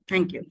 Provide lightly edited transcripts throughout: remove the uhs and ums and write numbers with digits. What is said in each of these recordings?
Thank you.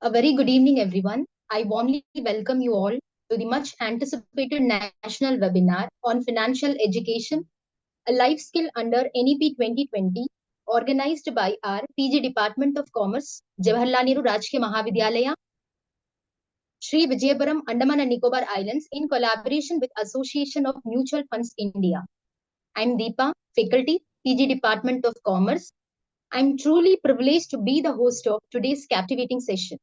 A very good evening, everyone. I warmly welcome you all to the much anticipated national webinar on financial education, a life skill under NEP 2020, organized by our PG Department of Commerce, Jawaharlal Nehru Rajkeeya Mahavidyalaya, Sri Vijaya, Andaman and Nicobar Islands, in collaboration with Association of Mutual Funds India. I'm Deepa, faculty, PG Department of Commerce. I'm truly privileged to be the host of today's captivating session.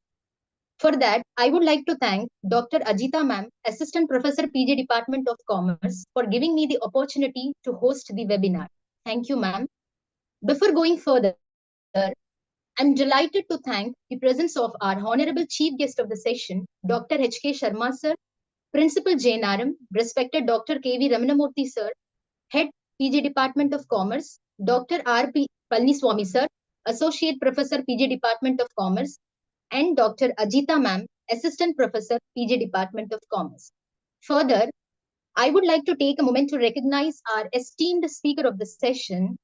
For that, I would like to thank Dr. Ajita Ma'am, Assistant Professor, PG Department of Commerce, for giving me the opportunity to host the webinar. Thank you, ma'am. Before going further, I'm delighted to thank the presence of our Honorable Chief Guest of the session, Dr. H.K. Sharma, sir, Principal JNRM, respected Dr. K.V. Ramanamurthy, sir, Head PG Department of Commerce, Dr. R.P. Palniswamy, sir, Associate Professor, PG Department of Commerce, and Dr. Ajita Ma'am, Assistant Professor, PG Department of Commerce. Further, I would like to take a moment to recognize our esteemed speaker of the session,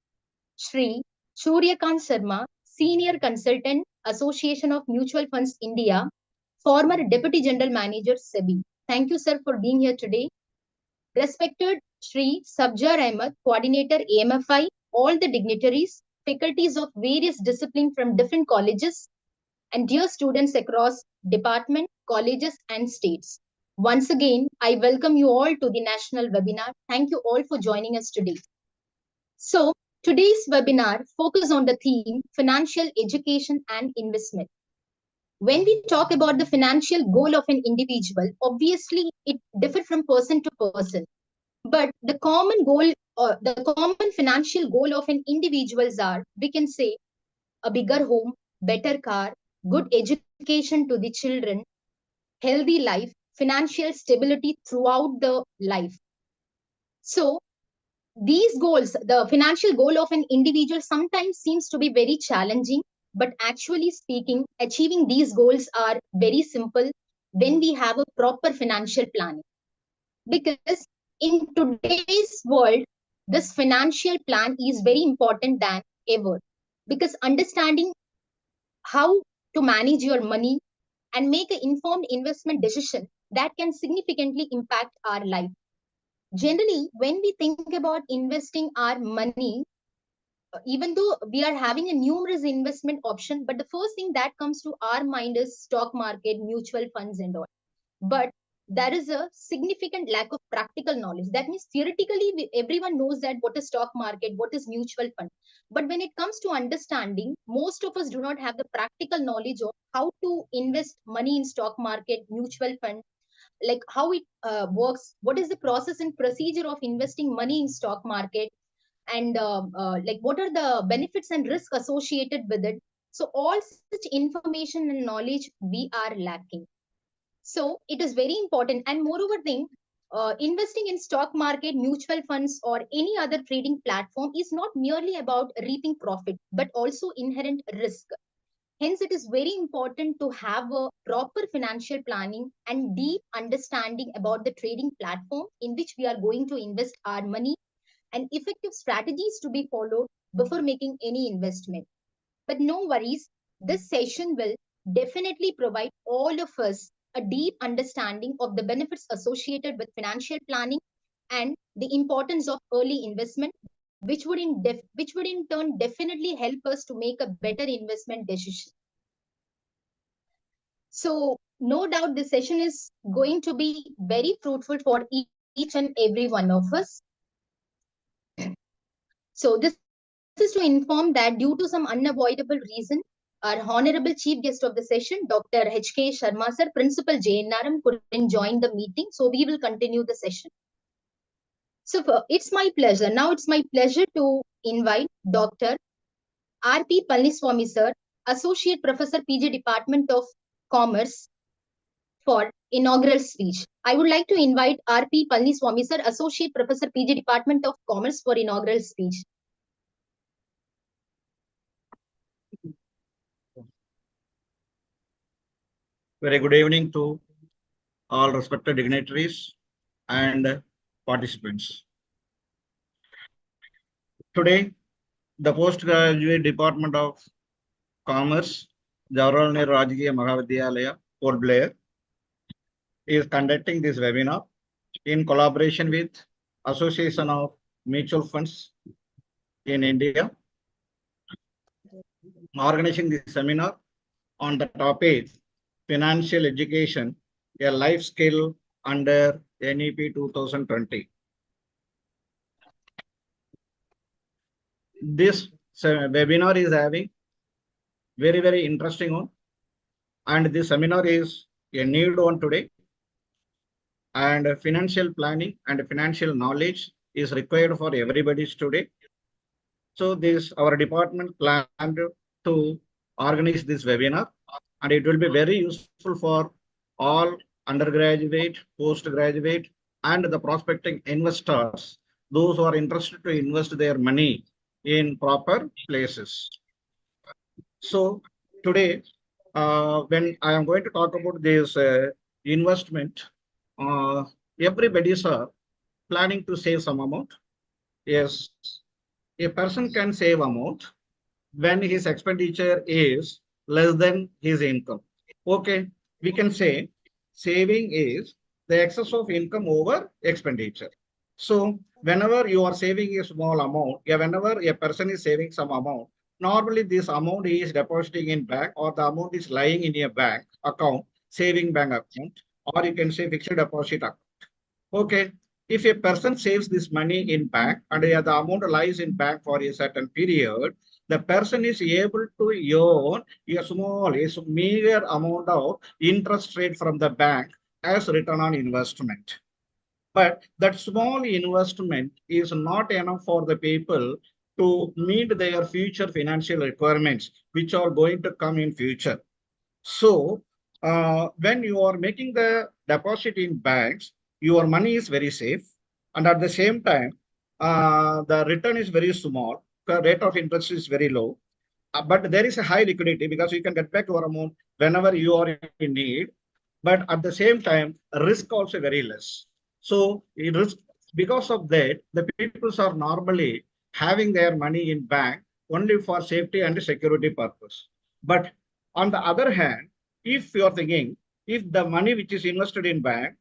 Shri Suryakant Sharma, Senior Consultant, Association of Mutual Funds India, former Deputy General Manager, SEBI. Thank you, sir, for being here today. Respected Shri Sabjar Ahmed, Coordinator, AMFI, all the dignitaries, faculties of various disciplines from different colleges, and dear students across department, colleges, and states. Once again, I welcome you all to the national webinar. Thank you all for joining us today. So, today's webinar focuses on the theme financial education and investment. When we talk about the financial goal of an individual, obviously it differs from person to person. But the common goal or the common financial goal of an individuals are, we can say, a bigger home, better car, good education to the children, healthy life, financial stability throughout the life. So these goals, the financial goal of an individual sometimes seems to be very challenging, but actually speaking, achieving these goals are very simple when we have a proper financial planning. Because in today's world, this financial plan is very important than ever. Because understanding how to manage your money and make an informed investment decision that can significantly impact our life. Generally, when we think about investing our money, even though we are having a numerous investment option, but the first thing that comes to our mind is stock market, mutual funds and all. But there is a significant lack of practical knowledge. That means theoretically, everyone knows that what is stock market, what is mutual fund. But when it comes to understanding, most of us do not have the practical knowledge of how to invest money in stock market, mutual fund, like how it works, what is the process and procedure of investing money in stock market, and like what are the benefits and risk associated with it. So all such information and knowledge we are lacking. So it is very important. And moreover thing, investing in stock market, mutual funds, or any other trading platform is not merely about reaping profit, but also inherent risk. Hence, it is very important to have a proper financial planning and deep understanding about the trading platform in which we are going to invest our money, and effective strategies to be followed before making any investment. But no worries, this session will definitely provide all of us a deep understanding of the benefits associated with financial planning and the importance of early investment, which would in turn definitely help us to make a better investment decision. So no doubt this session is going to be very fruitful for each and every one of us. So this is to inform that due to some unavoidable reason, our Honorable Chief Guest of the session, Dr. H.K. Sharma, sir, Principal JNRM, couldn't join the meeting. So we will continue the session. So it's my pleasure. Now it's my pleasure to invite Dr. R.P. Palniswamy, sir, Associate Professor, PG Department of Commerce, for inaugural speech. I would like to invite R.P. Palniswamy, sir, Associate Professor, PG Department of Commerce, for inaugural speech. Very good evening to all respected dignitaries and participants. Today, the Postgraduate Department of Commerce Jawaharlal Nehru Rajkeeya Mahavidyalaya, Port Blair, is conducting this webinar in collaboration with Association of Mutual Funds in India, organizing this seminar on the topic Financial Education, a Life Skill under NEP 2020. This webinar is having very interesting one, and this seminar is a need one today, and financial planning and financial knowledge is required for everybody's today. So this our department planned to organize this webinar, and it will be very useful for all undergraduate, postgraduate, and the prospecting investors, those who are interested to invest their money in proper places. So today, when I am going to talk about this investment, uh, everybody is planning to save some amount. Yes, a person can save amount when his expenditure is less than his income. Okay, we can say saving is the excess of income over expenditure. So whenever you are saving a small amount, yeah, whenever a person is saving some amount, normally this amount is depositing in bank, or the amount is lying in a bank account, saving bank account, or you can say fixed deposit account. Okay. If a person saves this money in bank and the amount lies in bank for a certain period, the person is able to earn a meager amount of interest rate from the bank as return on investment. But that small investment is not enough for the people to meet their future financial requirements, which are going to come in future. So when you are making the deposit in banks, your money is very safe. And at the same time, the return is very small. The rate of interest is very low. But there is a high liquidity because you can get back your amount whenever you are in need. But at the same time, risk also very less. So risk, because of that, the people are normally having their money in bank only for safety and security purpose. But on the other hand, if you are thinking, if the money which is invested in bank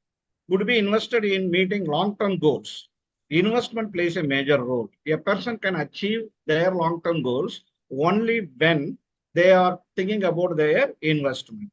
would be invested in meeting long-term goals, investment plays a major role. A person can achieve their long-term goals only when they are thinking about their investment.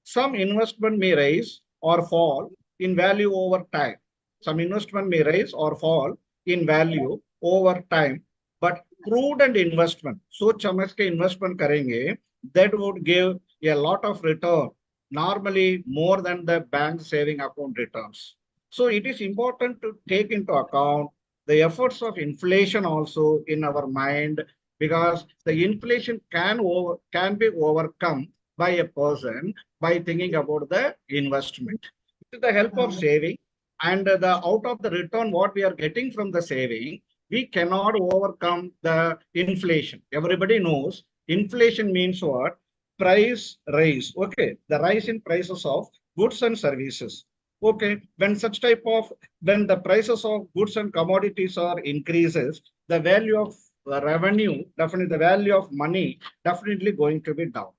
Some investment may rise or fall in value over time. Some investment may rise or fall in value over time, but prudent investment, सोच समझ के investment करेंगे, that would give a lot of return, normally more than the bank saving account returns. So it is important to take into account the efforts of inflation also in our mind, because the inflation can be overcome by a person by thinking about the investment. With the help of saving and the out of the return, what we are getting from the saving, we cannot overcome the inflation. Everybody knows inflation means what? Price rise. Okay, the rise in prices of goods and services. Okay, when the prices of goods and commodities are increases, the value of revenue, definitely the value of money, definitely going to be down.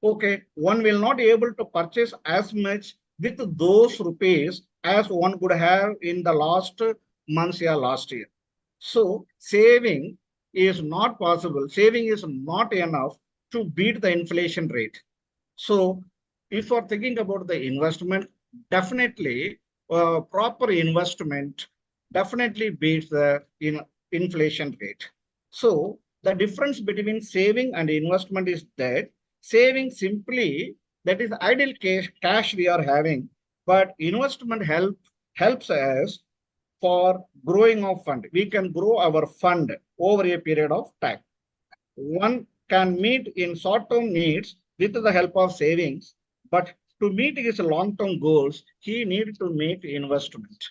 Okay, one will not be able to purchase as much with those rupees as one could have in the last months or last year. So saving is not possible. Saving is not enough to beat the inflation rate. So if you're thinking about the investment, definitely proper investment definitely beats the inflation rate. So the difference between saving and investment is that saving simply, that is idle cash we are having, but investment helps us for growing of fund. We can grow our fund over a period of time. One can meet in short-term needs with the help of savings, but to meet his long-term goals, he needs to make investment.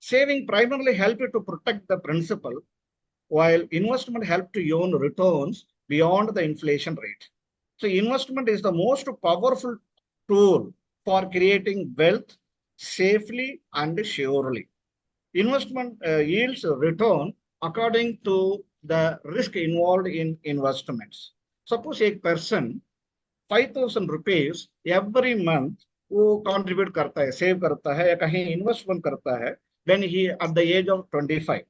Saving primarily helps to protect the principal, while investment helps to earn returns beyond the inflation rate. So investment is the most powerful tool for creating wealth safely and surely. Investment yields return according to the risk involved in investments. Suppose a person 5,000 rupees every month वो contribute करता है, save करता है या कहीं investment करता है, when he at the age of 25,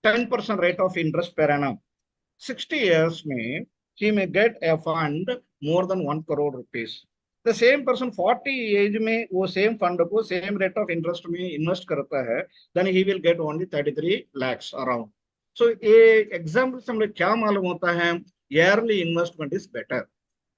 10% rate of interest per annum. 60 years में he may get a fund more than 1 crore rupees. The same person 40 age में वो same fund को same rate of interest में invest करता है, then he will get only 33 lakhs around. So ये example से हमें क्या मालूम होता है? Yearly investment is better.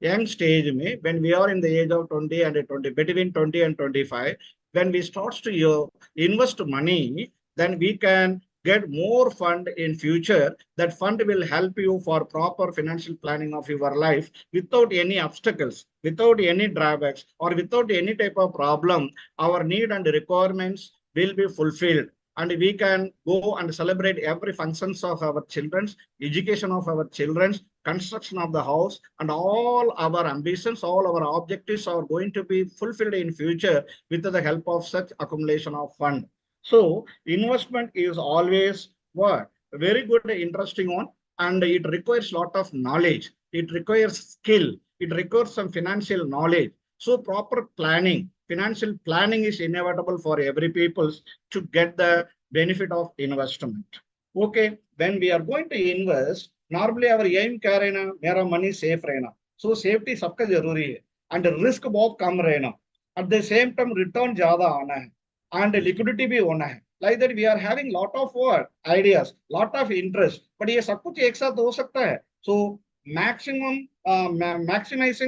Young stage में, when we are in the age of 20 and 20, between 20 and 25, when we start to invest money, then we can get more fund in future. That fund will help you for proper financial planning of your life without any obstacles, without any drawbacks, or without any type of problem. Our need and requirements will be fulfilled, and we can go and celebrate every functions of our children's education, of our children's construction of the house, and all our ambitions, all our objectives are going to be fulfilled in future with the help of such accumulation of fund. So investment is always what? Very good, interesting one, and it requires lot of knowledge. It requires skill. It requires some financial knowledge. So proper planning, financial planning is inevitable for every people to get the benefit of investment. Okay, when we are going to invest, normally our aim क्या रहना, मेरा money safe रहना. So safety सबका जरूरी है, and risk बहुत कम रहना. At the same time return ज्यादा आना है, and liquidity भी होना है. Like that we are having lot of what ideas, lot of interest, but ये सब कुछ एक साथ हो सकता है. So maximizing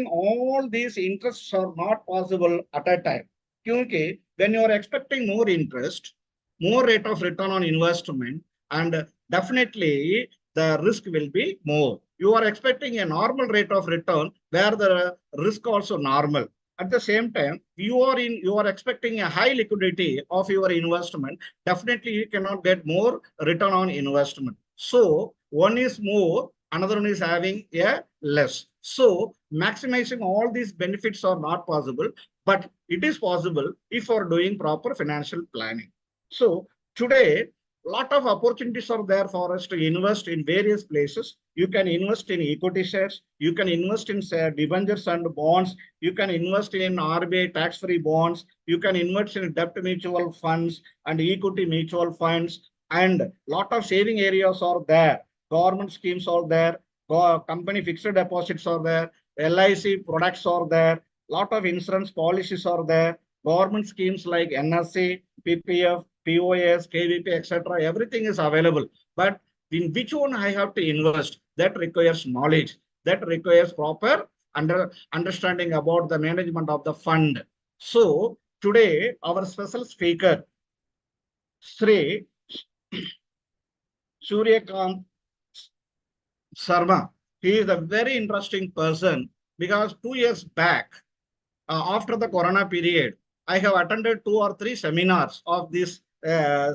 all these interests are not possible at a time. क्योंकि when you are expecting more interest, more rate of return on investment, and definitely the risk will be more. You are expecting a normal rate of return where the risk also normal. At the same time, you are expecting a high liquidity of your investment. Definitely, you cannot get more return on investment. So one is more, another one is having a less. So maximizing all these benefits are not possible, but it is possible if you are doing proper financial planning. So today, lot of opportunities are there for us to invest in various places. You can invest in equity shares, you can invest in debentures and bonds, you can invest in RBI tax-free bonds, you can invest in debt mutual funds and equity mutual funds, and lot of saving areas are there. Government schemes are there, company fixed deposits are there, LIC products are there, lot of insurance policies are there, government schemes like NSC, PPF, POS, KVP, etc. Everything is available. But in which one I have to invest? That requires knowledge. That requires proper understanding about the management of the fund. So today, our special speaker, Sri Suryakant Sharma, he is a very interesting person because 2 years back, after the corona period, I have attended 2 or 3 seminars of this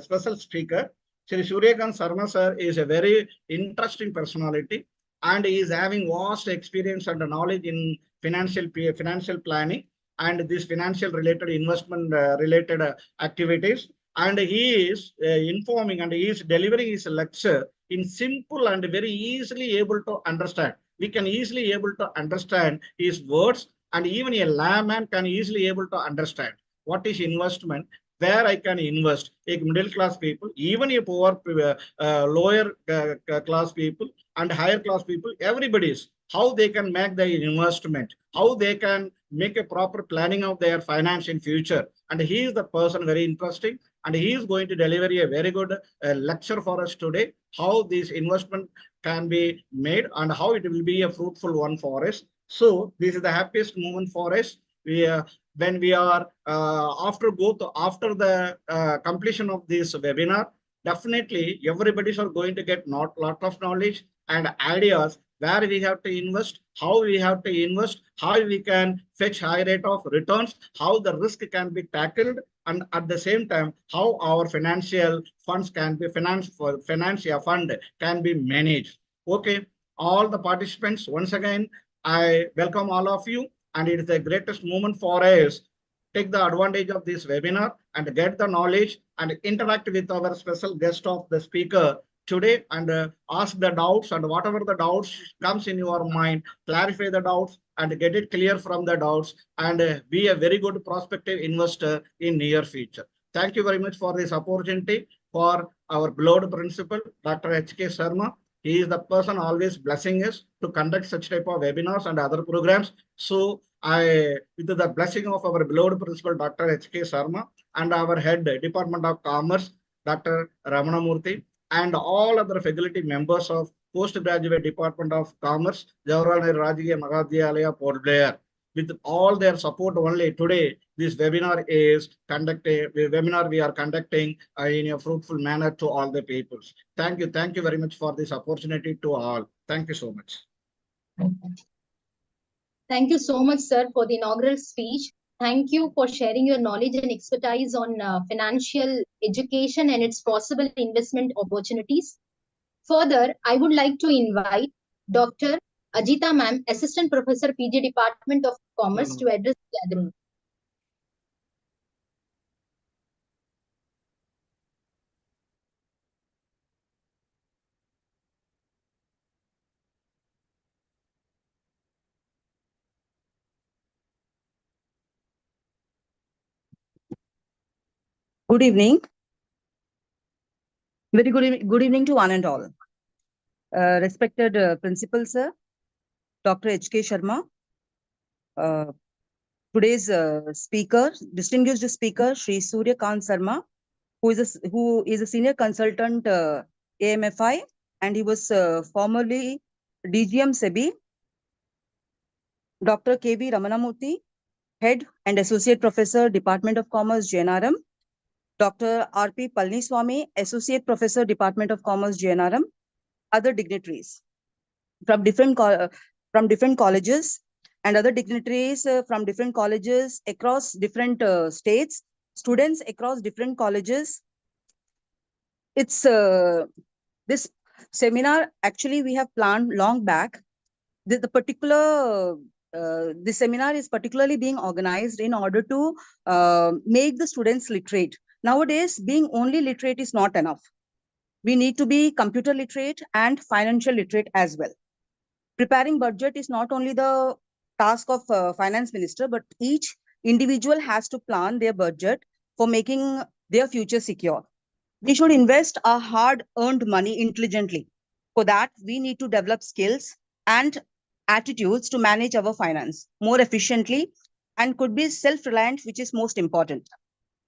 special speaker. Shri Suryakant Sharma sir is a very interesting personality, and he is having vast experience and knowledge in financial planning and this financial related investment related activities. And he is informing and he is delivering his lecture in simple and very easily able to understand. We can easily able to understand his words, and even a layman can easily able to understand what is investment, where I can invest. A middle class people, even a poor, lower class people, and higher class people, everybody's how they can make the investment, how they can make a proper planning of their finance in future. And he is the person very interesting, and he is going to deliver a very good lecture for us today. How this investment can be made and how it will be a fruitful one for us. So this is the happiest moment for us. We when we are after the completion of this webinar, definitely everybody are going to get not lot of knowledge and ideas where we have to invest, how we have to invest, how we can fetch high rate of returns, how the risk can be tackled, and at the same time how our financial funds can be financial fund can be managed. Okay, all the participants, once again I welcome all of you, and it is the greatest moment for us. Take the advantage of this webinar and get the knowledge and interact with our special guest of the speaker, today and ask the doubts, and whatever the doubts comes in your mind, clarify the doubts and get it clear from the doubts, and be a very good prospective investor in near future. Thank you very much for this opportunity for our beloved principal, Dr. H.K. Sharma. He is the person always blessing us to conduct such type of webinars and other programs. So with the blessing of our beloved principal, Dr. H.K. Sharma, and our head, Department of Commerce, Dr. Ramanamurthy, and all other faculty members of Postgraduate Department of Commerce, Jawaharlal Rajkeeya Mahavidyalaya, Port Blair. With all their support only today, this webinar is conducted, webinar we are conducting in a fruitful manner to all the peoples. Thank you. Thank you very much for this opportunity to all. Thank you so much. Thank you so much, sir, for the inaugural speech. Thank you for sharing your knowledge and expertise on financial education and its possible investment opportunities. Further, I would like to invite Dr. Ajita Ma'am, Assistant Professor, PG Department of Commerce, to address the gathering. Good evening. Very good evening to one and all. Respected Principal Sir, Dr. H.K. Sharma, today's speaker, distinguished speaker, Shri Surya Kant Sharma, who is a senior consultant AMFI, and he was formerly DGM SEBI, Dr. K.V. Ramanamurthy, Head and Associate Professor, Department of Commerce, JNRM, Dr. R.P. Palniswamy, Associate Professor, Department of Commerce, JNRM, other dignitaries from different colleges, and other dignitaries from different colleges across different states, students across different colleges. It's this seminar actually we have planned long back. This seminar is particularly being organized in order to make the students literate. Nowadays, being only literate is not enough. We need to be computer literate and financial literate as well. Preparing budget is not only the task of finance minister, but each individual has to plan their budget for making their future secure. We should invest our hard-earned money intelligently. For that, we need to develop skills and attitudes to manage our finance more efficiently and could be self-reliant, which is most important.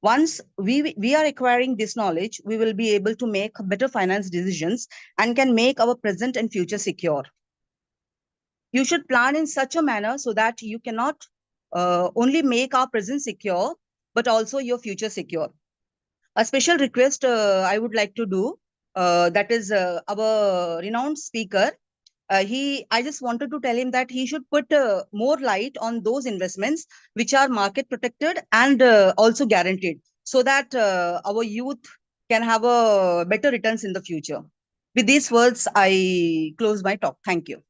Once we are acquiring this knowledge, we will be able to make better finance decisions and can make our present and future secure. You should plan in such a manner so that you cannot only make our present secure, but also your future secure. A special request I would like to do, that is our renowned speaker. I just wanted to tell him that he should put more light on those investments which are market protected and also guaranteed, so that our youth can have a better returns in the future. With these words, I close my talk. Thank you.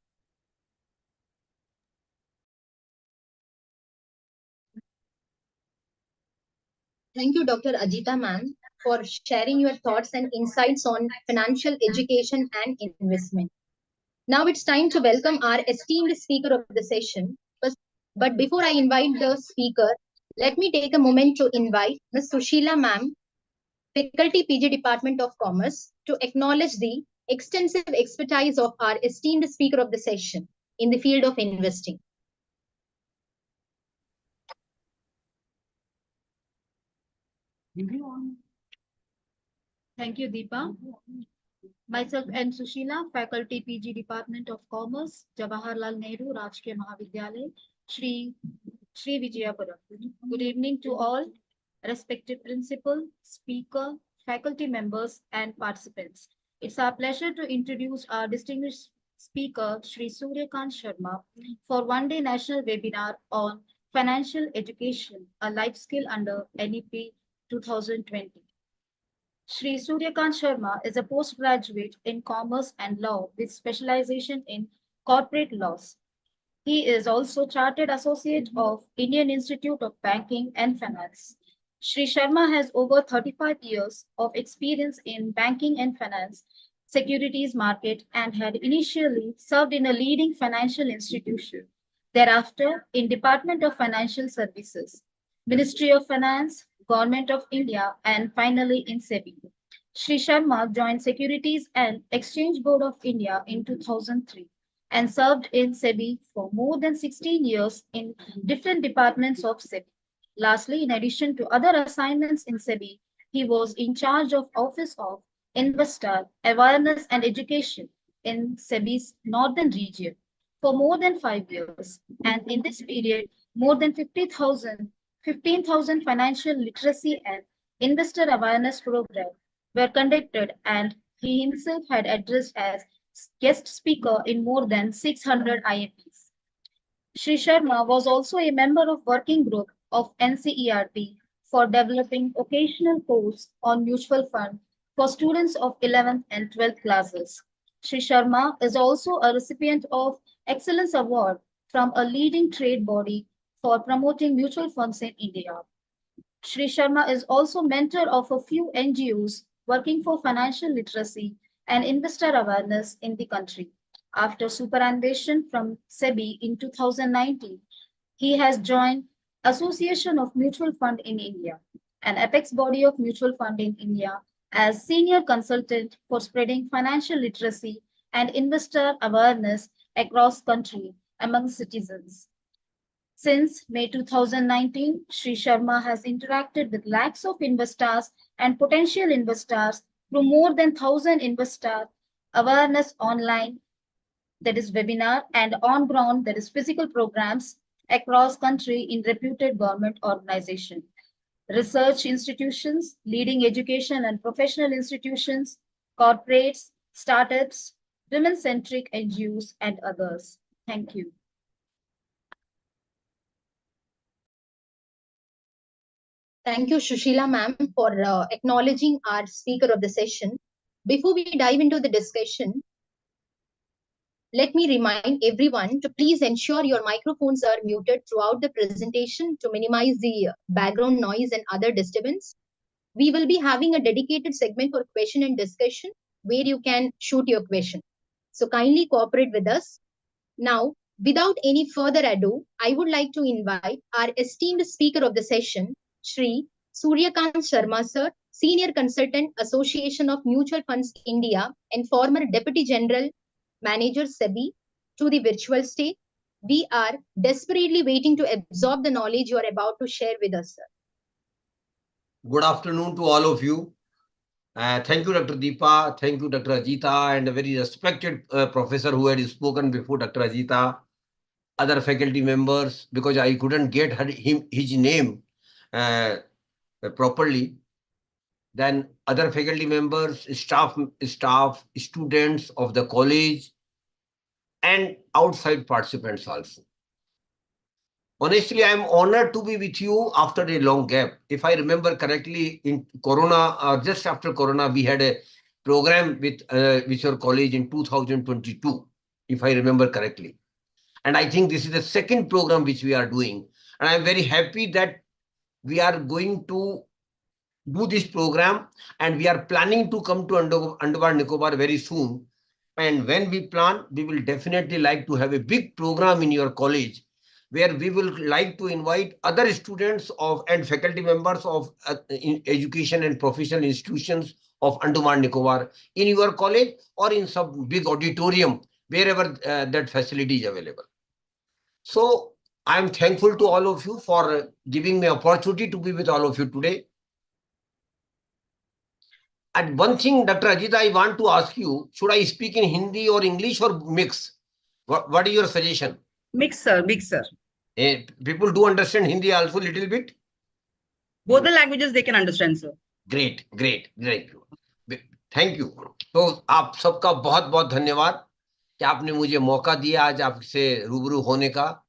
Thank you, Dr. Ajita Ma'am, for sharing your thoughts and insights on financial education and investment. Now it's time to welcome our esteemed speaker of the session. But before I invite the speaker, let me take a moment to invite Ms. Sushila Ma'am, Faculty PG Department of Commerce, to acknowledge the extensive expertise of our esteemed speaker of the session in the field of investing. Thank you, Deepa. Myself and Sushila, Faculty PG Department of Commerce, Jawaharlal Nehru, Rajkeeya Mahavidyalaya, Shri Vijaya Puram. Good evening to all respected principal, speaker, faculty members, and participants. It's our pleasure to introduce our distinguished speaker, Shri Suryakant Sharma, for one-day national webinar on financial education, a life skill under NEP 2020. Shri Suryakant Sharma is a postgraduate in commerce and law with specialization in corporate laws. He is also Chartered Associate of Indian Institute of Banking and Finance. Shri Sharma has over 35 years of experience in banking and finance, securities market and had initially served in a leading financial institution. Thereafter, in Department of Financial Services, Ministry of Finance, Government of India, and finally in SEBI. Shri Sharma joined Securities and Exchange Board of India in 2003 and served in SEBI for more than 16 years in different departments of SEBI. Lastly, in addition to other assignments in SEBI, he was in charge of Office of Investor Awareness and Education in SEBI's Northern region for more than 5 years. And in this period, more than 15,000 financial literacy and investor awareness programs were conducted, and he himself had addressed as guest speaker in more than 600 IMPs. Sri Sharma was also a member of working group of NCERT for developing occasional course on mutual fund for students of 11th and 12th classes. Sri Sharma is also a recipient of Excellence Award from a leading trade body for promoting mutual funds in India. Sri Sharma is also mentor of a few NGOs working for financial literacy and investor awareness in the country. After superannuation from SEBI in 2019, he has joined Association of Mutual Fund in India, an apex body of mutual fund in India, as senior consultant for spreading financial literacy and investor awareness across country among citizens. Since May 2019, Sri Sharma has interacted with lakhs of investors and potential investors through more than 1,000 investor awareness online, that is webinar, and on ground, that is physical programs across country in reputed government organizations, research institutions, leading education and professional institutions, corporates, startups, women-centric NGOs, and others. Thank you. Thank you, Shushila ma'am, for acknowledging our speaker of the session. Before we dive into the discussion, let me remind everyone to please ensure your microphones are muted throughout the presentation to minimize the background noise and other disturbance. We will be having a dedicated segment for question and discussion where you can shoot your question. So kindly cooperate with us. Now, without any further ado, I would like to invite our esteemed speaker of the session, Shri Suryakant Sharma sir, Senior Consultant, Association of Mutual Funds India and former Deputy General Manager SEBI, to the virtual stage. We are desperately waiting to absorb the knowledge you are about to share with us, sir. Good afternoon to all of you. Thank you, Dr. Deepa. Thank you, Dr. Ajita, and a very respected professor who had spoken before Dr. Ajita. Other faculty members, because I couldn't get his name properly. Then other faculty members, staff, students of the college, and outside participants also. Honestly, I'm honored to be with you after a long gap. If I remember correctly, in Corona, or just after Corona, we had a program with your college in 2022, if I remember correctly. And I think this is the second program which we are doing. And I'm very happy that we are going to do this program, and we are planning to come to Andaman Nicobar very soon. And when we plan, we will definitely like to have a big program in your college, where we will like to invite other students of and faculty members of in education and professional institutions of Andaman Nicobar in your college or in some big auditorium, wherever that facility is available. So I'm thankful to all of you for giving me opportunity to be with all of you today. And one thing, Dr. Ajita, I want to ask you, should I speak in Hindi or English or mix? What is your suggestion? Mix, sir. Mix, sir. People do understand Hindi also a little bit? Both the languages they can understand, sir. Great, great, great. Thank you. तो आप सबका बहुत बहुत धन्यवाद कि आपने मुझे मौका दिया आज आपसे रूबरू होने का,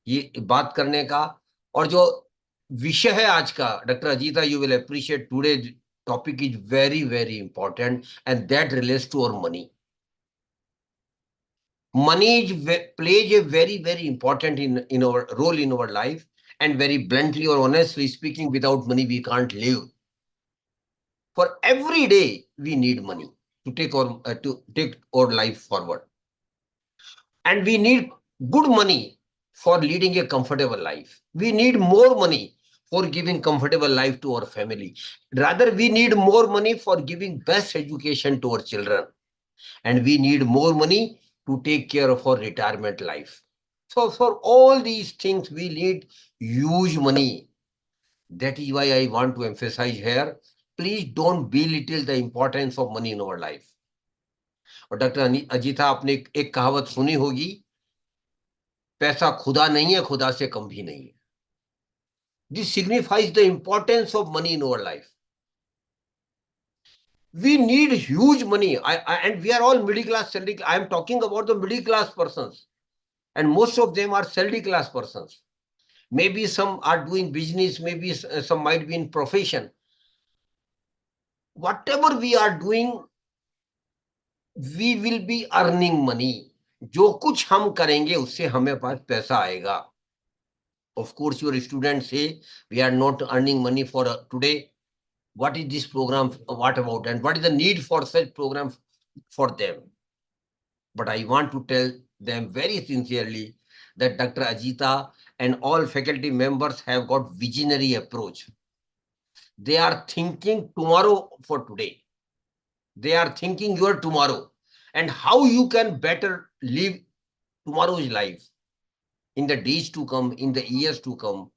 ये बात करने का. और जो विषय है आज का, doctor Ajita, you will appreciate today topic is very, very important, and that relates to our money. Money plays a very, very important in our role in our life, and very bluntly or honestly speaking, without money we can't live. For every day we need money to take our life forward. And we need good money for leading a comfortable life. We need more money for giving comfortable life to our family. Rather, we need more money for giving best education to our children. And we need more money to take care of our retirement life. So for all these things, we need huge money. That is why I want to emphasize here, please don't belittle the importance of money in our life. और doctor Ajita, आपने एक कहावत सुनी होगी, पैसा खुदा नहीं है, खुदा से कम भी नहीं है. This signifies the importance of money in our life. We need huge money, and we are all middle class, salary. I am talking about the middle class persons, and most of them are salary class persons. Maybe some are doing business, maybe some might be in profession. Whatever we are doing, we will be earning money. जो कुछ हम करेंगे उससे हमें पास पैसा आएगा. Of course, your students say we are not earning money for today. What is this program? What about? And what is the need for such program for them? But I want to tell them very sincerely that Dr. Ajita and all faculty members have got visionary approach. They are thinking tomorrow for today. They are thinking your tomorrow and how you can better live tomorrow's life in the days to come, in the years to come.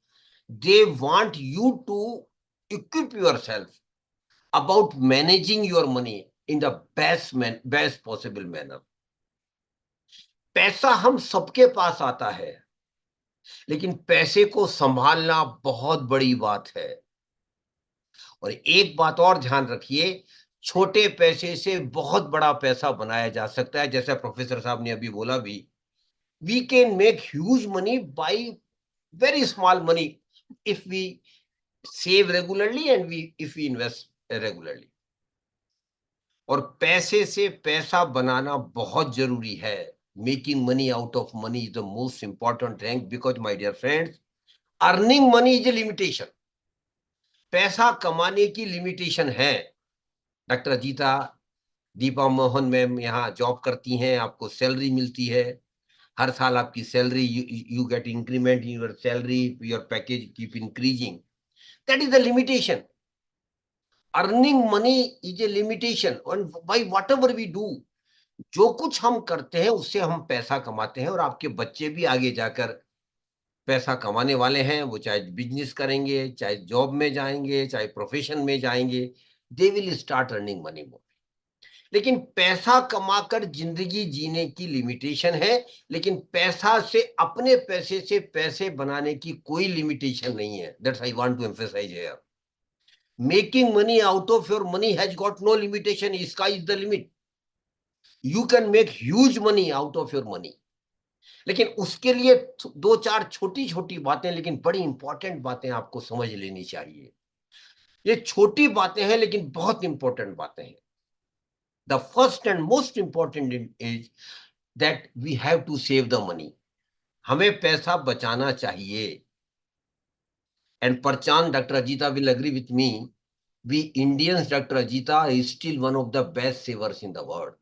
They want you to equip yourself about managing your money in the best possible manner. पैसा हम सबके पास आता है, लेकिन पैसे को संभालना बहुत बड़ी बात है. और एक बात और ध्यान रखिए, छोटे पैसे से बहुत बड़ा पैसा बनाया जा सकता है. जैसा प्रोफेसर साहब ने अभी बोला भी, we can make huge money by very small money if we save regularly and if we invest regularly. और पैसे से पैसा बनाना बहुत जरूरी है. Making money out of money is the most important thing, because my dear friends, earning money is a limitation. पैसा कमाने की लिमिटेशन है. डॉक्टर अजीता, दीपा मोहन मैम यहाँ जॉब करती हैं, आपको सैलरी मिलती है, हर साल आपकी salary, you get increment in your salary, your package keep increasing. That is the limitation. Earning money is a limitation, and by whatever we do, जो कुछ हम करते हैं उससे हम पैसा कमाते हैं. और आपके बच्चे भी आगे जाकर पैसा कमाने वाले हैं. वो चाहे बिजनेस करेंगे, चाहे जॉब में जाएंगे, चाहे प्रोफेशन में जाएंगे, they will start earning money मोर. लेकिन पैसा कमाकर जिंदगी जीने की लिमिटेशन है, लेकिन पैसा से, अपने पैसे से पैसे बनाने की कोई लिमिटेशन नहीं है. That's I want to emphasize here. Making money out of your money has got no limitation. Sky is the limit. You can make huge money out of your money. लेकिन उसके लिए दो चार छोटी छोटी बातें, लेकिन बड़ी इंपॉर्टेंट बातें आपको समझ लेनी चाहिए. ये छोटी बातें हैं लेकिन बहुत इंपॉर्टेंट बातें हैं. The first and most important is that we have to save the money. हमें पैसा बचाना चाहिए. And perchance Dr. Ajita will agree with me, we Indians, Dr. Ajita, is still one of the best savers in the world.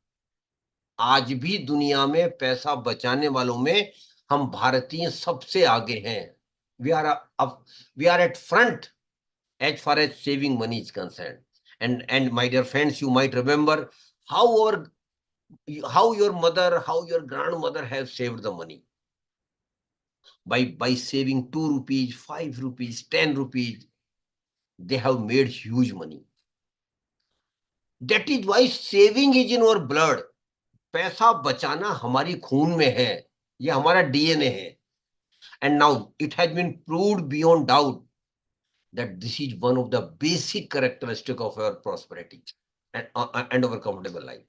आज भी दुनिया में पैसा बचाने वालों में हम भारतीय सबसे आगे हैं. We are at front as far as saving money is concerned. And my dear friends, you might remember how your mother, how your grandmother have saved the money. By saving 2 rupees, 5 rupees, 10 rupees, they have made huge money. That is why saving is in our blood. पैसा बचाना हमारी खून में है, ये हमारा DNA है. And now it has been proved beyond doubt that this is one of the basic characteristics of our prosperity and our comfortable life.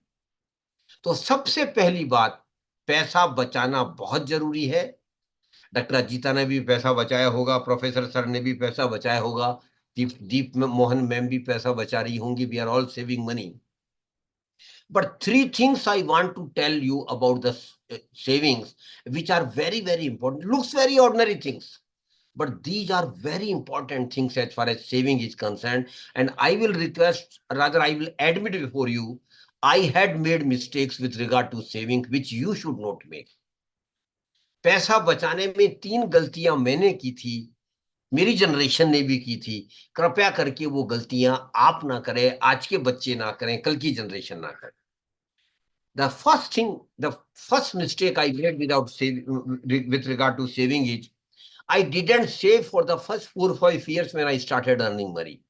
तो सबसे पहली बात, पैसा बचाना बहुत जरूरी है. डॉक्टर अजीता ने भी पैसा बचाया होगा, प्रोफेसर सर ने भी पैसा बचाया होगा, दीप मोहन मैम भी पैसा बचा रही होंगी. We are all saving money. But 3 things I want to tell you about the savings, which are very, very important. Looks very ordinary things, but these are very important things as far as saving is concerned. And I will request, rather I will admit before you, I had made mistakes with regard to saving, which you should not make. पैसा बचाने में 3 गलतियां मैंने की थी, मेरी generation ने भी की थी. कृपया करके वो गलतियां आप ना करें, आज के बच्चे ना करें, कल की जनरेशन ना करें. The first mistake I made with regard to saving is, I didn't save for the first 4 or 5 years when I started earning money.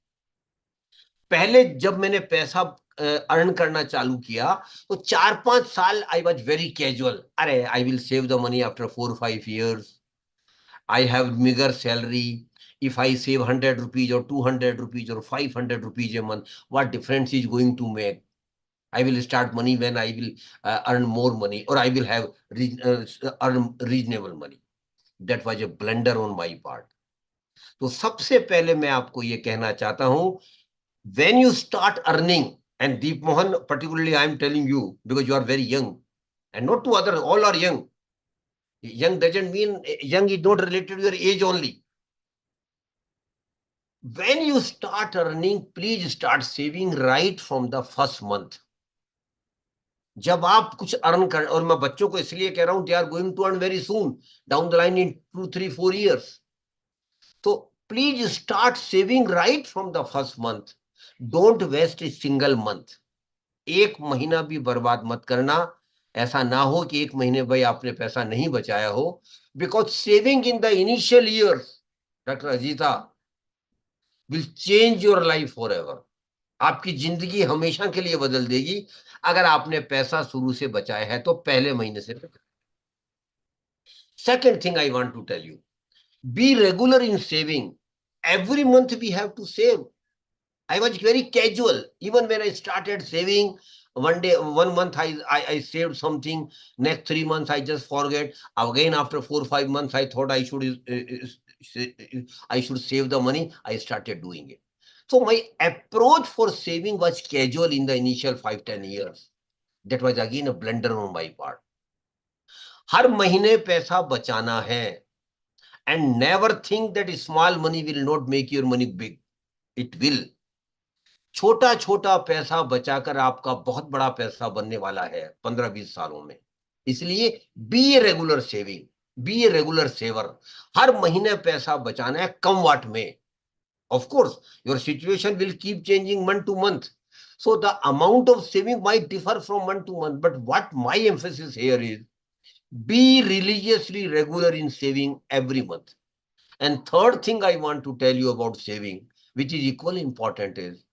पहले जब मैंने पैसा अर्न करना चालू किया तो 4-5 साल आई वाज वेरी कैजुअल. अरे I will save the money after 4 or 5 years. I have meager salary. If I save 100 rupees or 200 rupees or 500 rupees a month, what difference is going to make? I will start money when I will earn more money, or I will have earn reasonable money. That was a blunder on my part. तो सबसे पहले मैं आपको ये कहना चाहता हूं, when you start earning, and Deep Mohan particularly I am telling you because you are very young, and not to others, all are young. Young doesn't mean young is not related to your age only. When you start earning, please start saving right from the first month. जब आप कुछ earn कर, और मैं बच्चों को इसलिए कह रहा हूं, they are going to earn very soon, down the line in 2, 3, 4 years. तो please start saving right from the first month. Don't waste a single month. एक महीना भी बर्बाद मत करना. ऐसा ना हो कि एक महीने भाई आपने पैसा नहीं बचाया हो. Because saving in the initial years, doctor Ajita, will change your life for ever. आपकी जिंदगी हमेशा के लिए बदल देगी अगर आपने पैसा शुरू से बचाया है तो पहले महीने से. Second thing I want to tell you, be regular in saving. Every month we have to save. I was very casual. Even when I started saving, one month I saved something. Next 3 months I just forget. Again after 4 or 5 months I thought I should save the money. I started doing it. So my approach for saving was casual in the initial 5-10 years. That was again a blunder on my part. हर महीने पैसा बचाना है. And never think that small money will not make your money big. It will. छोटा छोटा पैसा बचाकर आपका बहुत बड़ा पैसा बनने वाला है 15-20 सालों में. इसलिए be a regular saving, be a regular saver. हर महीने पैसा बचाना है, कम वाट में. Of course your situation will keep changing month to month, so the amount of saving might differ from month to month, but what my emphasis here is, be religiously regular in saving every month. And third thing I want to tell you about saving, which is equally important, is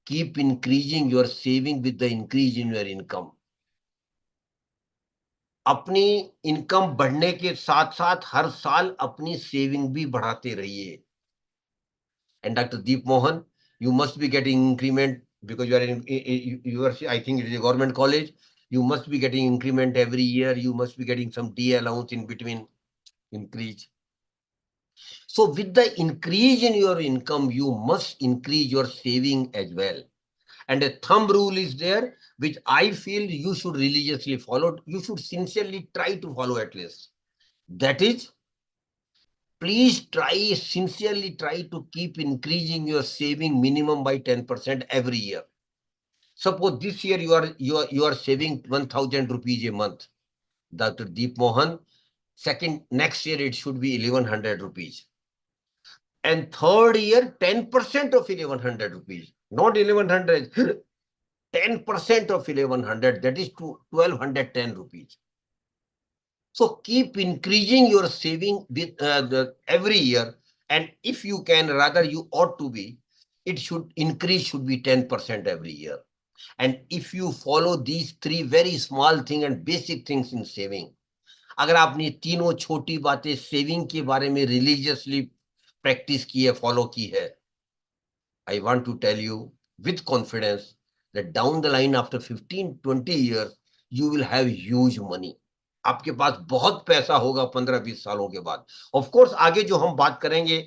keep increasing your saving with the increase in your income. अपनी income बढ़ने के साथ साथ हर साल अपनी saving भी बढ़ाते रहिए. And Dr. Deep Mohan, you must be getting increment because you are in university. I think it is a government college. You must be getting increment every year. You must be getting some DA allowance in between increase. So with the increase in your income, you must increase your saving as well. And a thumb rule is there, which I feel you should religiously follow. You should sincerely try to follow at least. That is, please sincerely try to keep increasing your saving minimum by 10% every year. Suppose this year you are saving 1,000 rupees a month. Dr. Deep Mohan, next year it should be 1,100 rupees. And third year, 10% of 1,100 rupees, not 1,100, 10% of 1,100, that is 1,210 rupees. So keep increasing your saving with every year, and if you can, rather you ought to be, it should increase, should be 10% every year. And if you follow these 3 very small things and basic things in saving, अगर आपने तीनों छोटी बातें saving के बारे में religiously practice की है, फॉलो की है, I want to tell you with confidence that down the line after 15-20 years, you will have huge money. आपके पास बहुत पैसा होगा 15-20 सालों के बाद. ऑफ कोर्स आगे जो हम बात करेंगे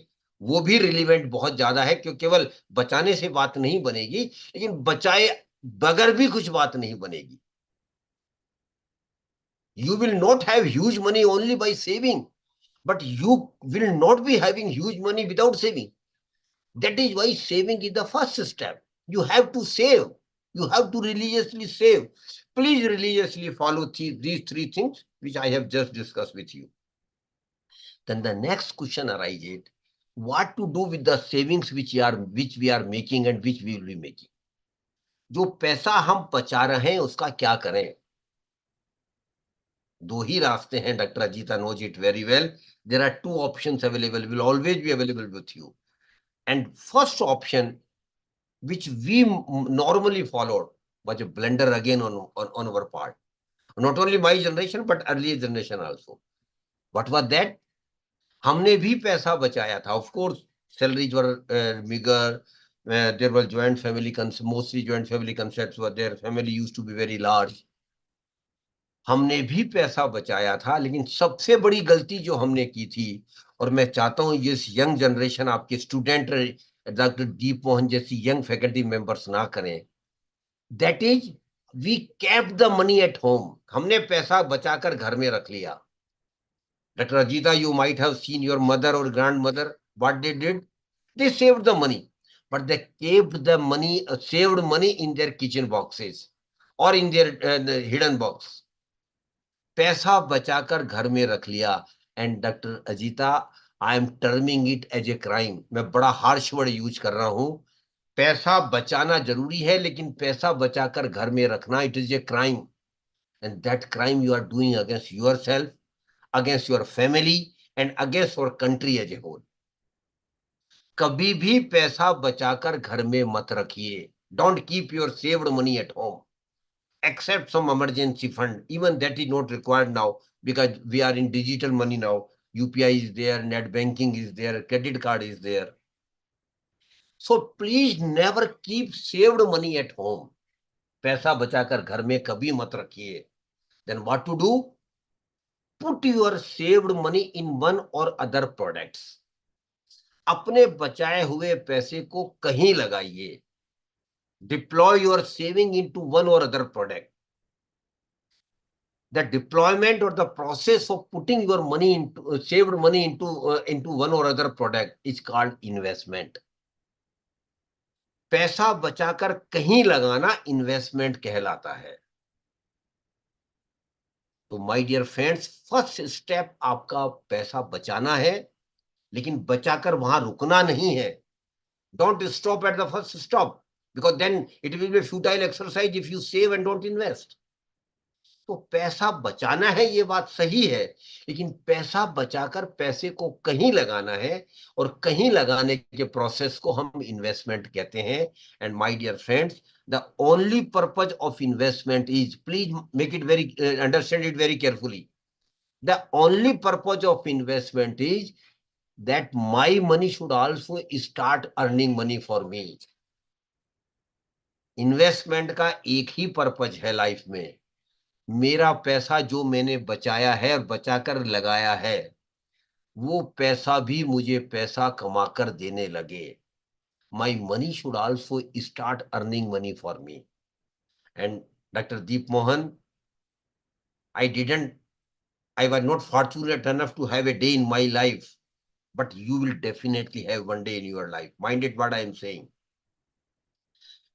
वो भी रिलेवेंट बहुत ज्यादा है, क्योंकि केवल बचाने से बात नहीं बनेगी, लेकिन बचाए बगैर भी कुछ बात नहीं बनेगी. You will not have huge money only by saving, but you will not be having huge money without saving. That is why saving is the first step. You have to save. You have to religiously save. Please religiously follow these three things which I have just discussed with you. Then the next question arises, what to do with the savings which we are making and which we will be making. जो पैसा हम बचा रहे हैं उसका क्या करें? दो ही रास्ते हैं. Dr. Ajita knows it very well. There are two options available, will always be available with you. And first option, which we normally followed, was a blunder again on our part. Not only my generation, but earlier generation also. What was that? हमने भी पैसा बचाया था. Of course, salaries were meager. There was joint family, mostly joint family concepts were there. Family used to be very large. हमने भी पैसा बचाया था, लेकिन सबसे बड़ी गलती जो हमने की थी, और मैं चाहता हूं ये यंग जनरेशन, आपके स्टूडेंट डॉक्टर दीप मोहन जैसी यंग फैकल्टी मेंबर्स ना करें. That is, we kept the money at home. हमने पैसा बचाकर घर में रख लिया. Dr. Ajita, you might have seen your mother or grandmother, what they did. They saved the money, but they kept the money, saved money in their kitchen boxes or in their the hidden box. पैसा बचाकर घर में रख लिया. And doctor Ajita, I am terming it as a crime. मैं बड़ा harsh word use कर रहा हूं. पैसा बचाना जरूरी है, लेकिन पैसा बचाकर घर में रखना, it is a crime. And that crime you are doing against your self, against your family and against your country as a whole. कभी भी पैसा बचाकर घर में मत रखिए. Don't keep your saved money at home, except some emergency fund. Even that is not required now, because we are in digital money now. UPI is there, net banking is there, credit card is there. So please never keep saved money at home. पैसा बचाकर घर में कभी मत रखिए. Then what to do? Put your saved money in one or other products. अपने बचाए हुए पैसे को कहीं लगाइए. Deploy your saving into one or other product. The deployment or the process of putting your money into saved money into one or other product is called investment. पैसा बचाकर कहीं लगाना इन्वेस्टमेंट कहलाता है. तो my dear friends, first step आपका पैसा बचाना है, लेकिन बचाकर वहां रुकना नहीं है. Don't stop at the first stop, because then it will be a futile exercise if you save and don't invest. तो पैसा बचाना है, ये बात सही है, लेकिन पैसा बचाकर पैसे को कहीं लगाना है, और कहीं लगाने के प्रोसेस को हम इन्वेस्टमेंट कहते हैं. And my dear friends, the only purpose of investment is, please make it very understand it very carefully, the only purpose of investment is that my money should also start earning money for me. Investment का एक ही purpose है life में, मेरा पैसा जो मैंने बचाया है और बचाकर लगाया है, वो पैसा भी मुझे पैसा कमाकर देने लगे. My money should also start earning money for me. And Dr. Deep Mohan, I was not fortunate enough to have a day in my life, but you will definitely have one day in your life. Mind it what I am saying.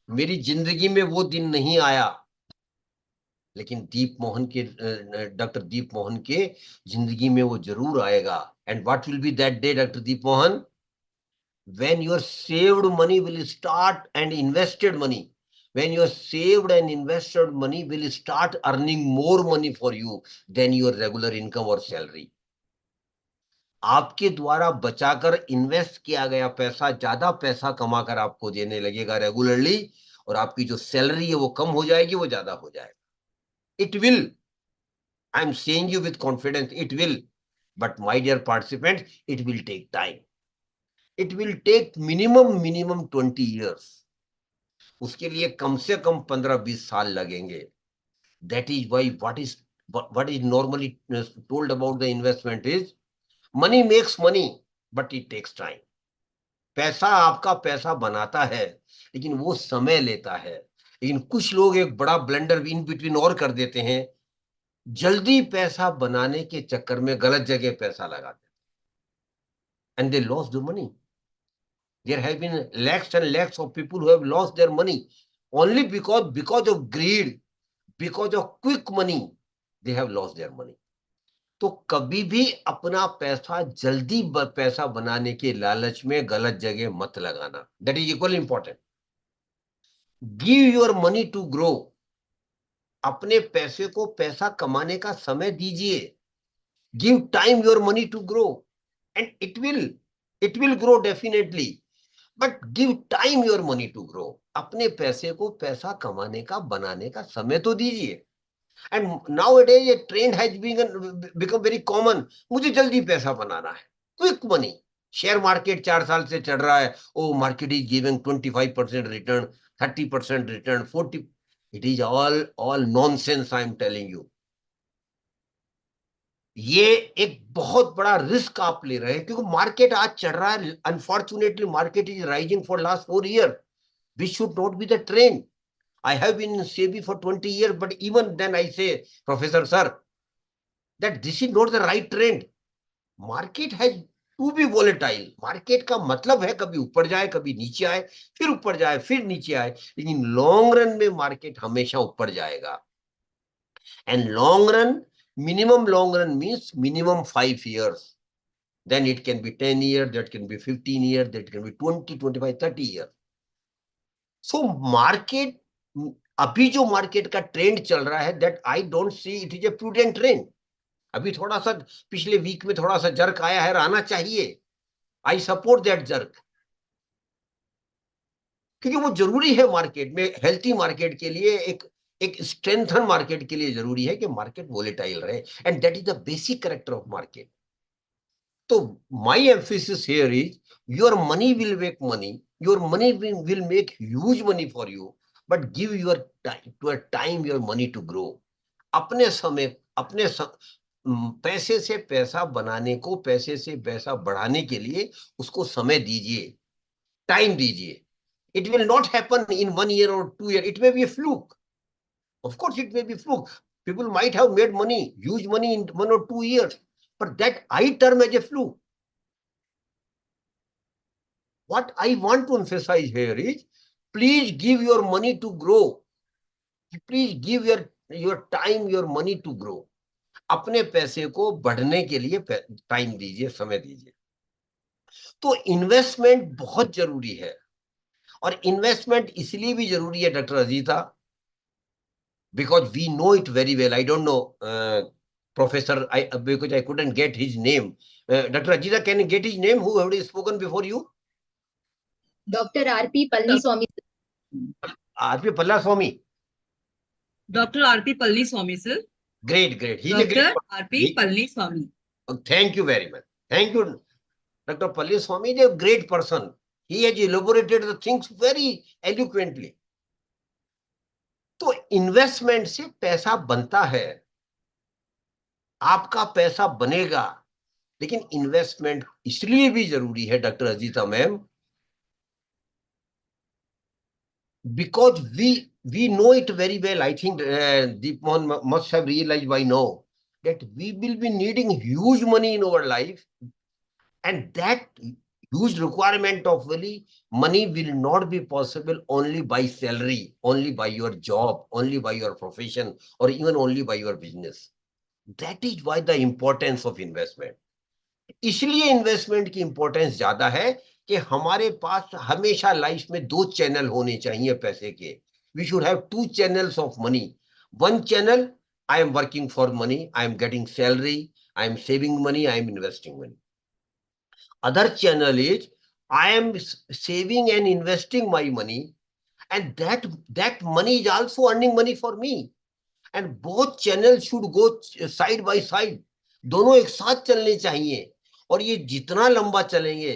मेरी जिंदगी में वो दिन नहीं आया, लेकिन doctor Deep Mohan के जिंदगी में वो जरूर आएगा. And what will be that day, doctor Deep Mohan? When your saved money will start, and invested money, when your saved and invested money will start earning more money for you than your regular income or salary. आपके द्वारा बचाकर invest किया गया पैसा ज्यादा पैसा कमाकर आपको देने लगेगा रेगुलरली, और आपकी जो सैलरी है वो कम हो जाएगी, वो ज्यादा हो जाएगा. It will. I am saying you with confidence, it will. But my dear participants, it will take time. It will take minimum 20 years. उसके लिए कम से कम 15-20 साल लगेंगे. That is why what is normally told about the investment is, money makes money, but it takes time. पैसा आपका पैसा बनाता है, लेकिन वो समय लेता है. लेकिन कुछ लोग एक बड़ा ब्लेंडर इन बिटवीन और कर देते हैं, जल्दी पैसा बनाने के चक्कर में गलत जगह पैसा लगाते हैं, and they lost the money. There have been lakhs and lakhs of people who have lost their money only because of greed, because of quick money, they have lost their money. तो कभी भी अपना पैसा जल्दी पैसा बनाने के लालच में गलत जगह मत लगाना. That is equally important. Give your money to grow. अपने पैसे को पैसा कमाने का समय दीजिए. Give time your money to grow, and it will grow definitely. But give time your money to grow. अपने पैसे को पैसा कमाने का बनाने का समय तो दीजिए. And nowadays a trend has become very common. मुझे जल्दी पैसा बनाना है. Quick money. शेयर मार्केट 4 साल से चढ़ रहा है. Oh, market is giving 25% return, 30% return, 40. It is all nonsense, I am telling you. ये एक बहुत बड़ा रिस्क आप ले रहे हैं, क्योंकि मार्केट आज चढ़ रहा है. Unfortunately market is rising for last 4 years. This should not be the trend. I have been in SEBI for 20 years, but even then I say, Professor Sir, that this is not the right trend. Market has to be volatile. Market का मतलब है कभी ऊपर जाए, कभी नीचे आए, फिर ऊपर जाए, फिर नीचे आए. लेकिन लॉन्ग रन में मार्केट हमेशा ऊपर जाएगा. And long run, minimum long run means minimum 5 years. Then it can be 10 years, that can be 15 years, that can be 20, 25, 30 years. So market, अभी जो मार्केट का ट्रेंड चल रहा है, that I don't see it is a prudent trend. अभी थोड़ा सा पिछले वीक में थोड़ा सा जर्क आया है, आना चाहिए. I support that jerk. क्योंकि वो जरूरी है मार्केट में, हेल्थी मार्केट के लिए, एक स्ट्रेंथन मार्केट के लिए जरूरी है कि मार्केट वोलेटाइल रहे. And that is the basic character of market. तो my emphasis here is, your money will make money, your money will make huge money for you, but give your time your money to grow. अपने समय, अपने पैसे से पैसा बनाने को, पैसे से पैसा बढ़ाने के लिए उसको समय दीजिए, टाइम दीजिए. It will not happen in 1 year or 2 years. It may be a fluke. Of course, it may be a fluke. People might have made money, huge money in 1 or 2 years, but that I term as a fluke. What I want to emphasize here is, please give your money to grow. Please give your time, your money to grow. अपने पैसे को बढ़ने के लिए time दीजिए, समय दीजिए. तो इन्वेस्टमेंट बहुत जरूरी है. और इन्वेस्टमेंट इसलिए भी जरूरी है doctor Ajita, because we know it very well. I don't know, Professor, because I couldn't get his name. Dr. Ajita, can you get his name? Who already spoken before you? Dr. R.P. Palniswamy. R.P. Pallaswamy. Dr. R.P. Palniswamy, sir. Great. He's a great. R.P. Palniswamy. Thank you very much. Thank you. Dr. Palliswamy is a great person. He has elaborated the things very eloquently. तो investment से पैसा बनता है, आपका पैसा बनेगा. लेकिन investment इसलिए भी जरूरी है doctor Ajita ma'am, because we know it very well. I think Deepmohan must have realized by now that we will be needing huge money in our life, and that huge requirement of money will not be possible only by salary, only by your job, only by your profession, or even only by your business. That is why the importance of investment. इसलिए investment की importance ज्यादा है कि हमारे पास हमेशा life में 2 channel होने चाहिए पैसे के. We should have 2 channels of money. One channel, I am working for money, I am getting salary, I am saving money, I am investing money. Other channel is, I am saving and investing my money, and that money is also earning money for me. And both channels should go side by side. दोनों एक साथ चलने चाहिए. और ये जितना लंबा चलेंगे,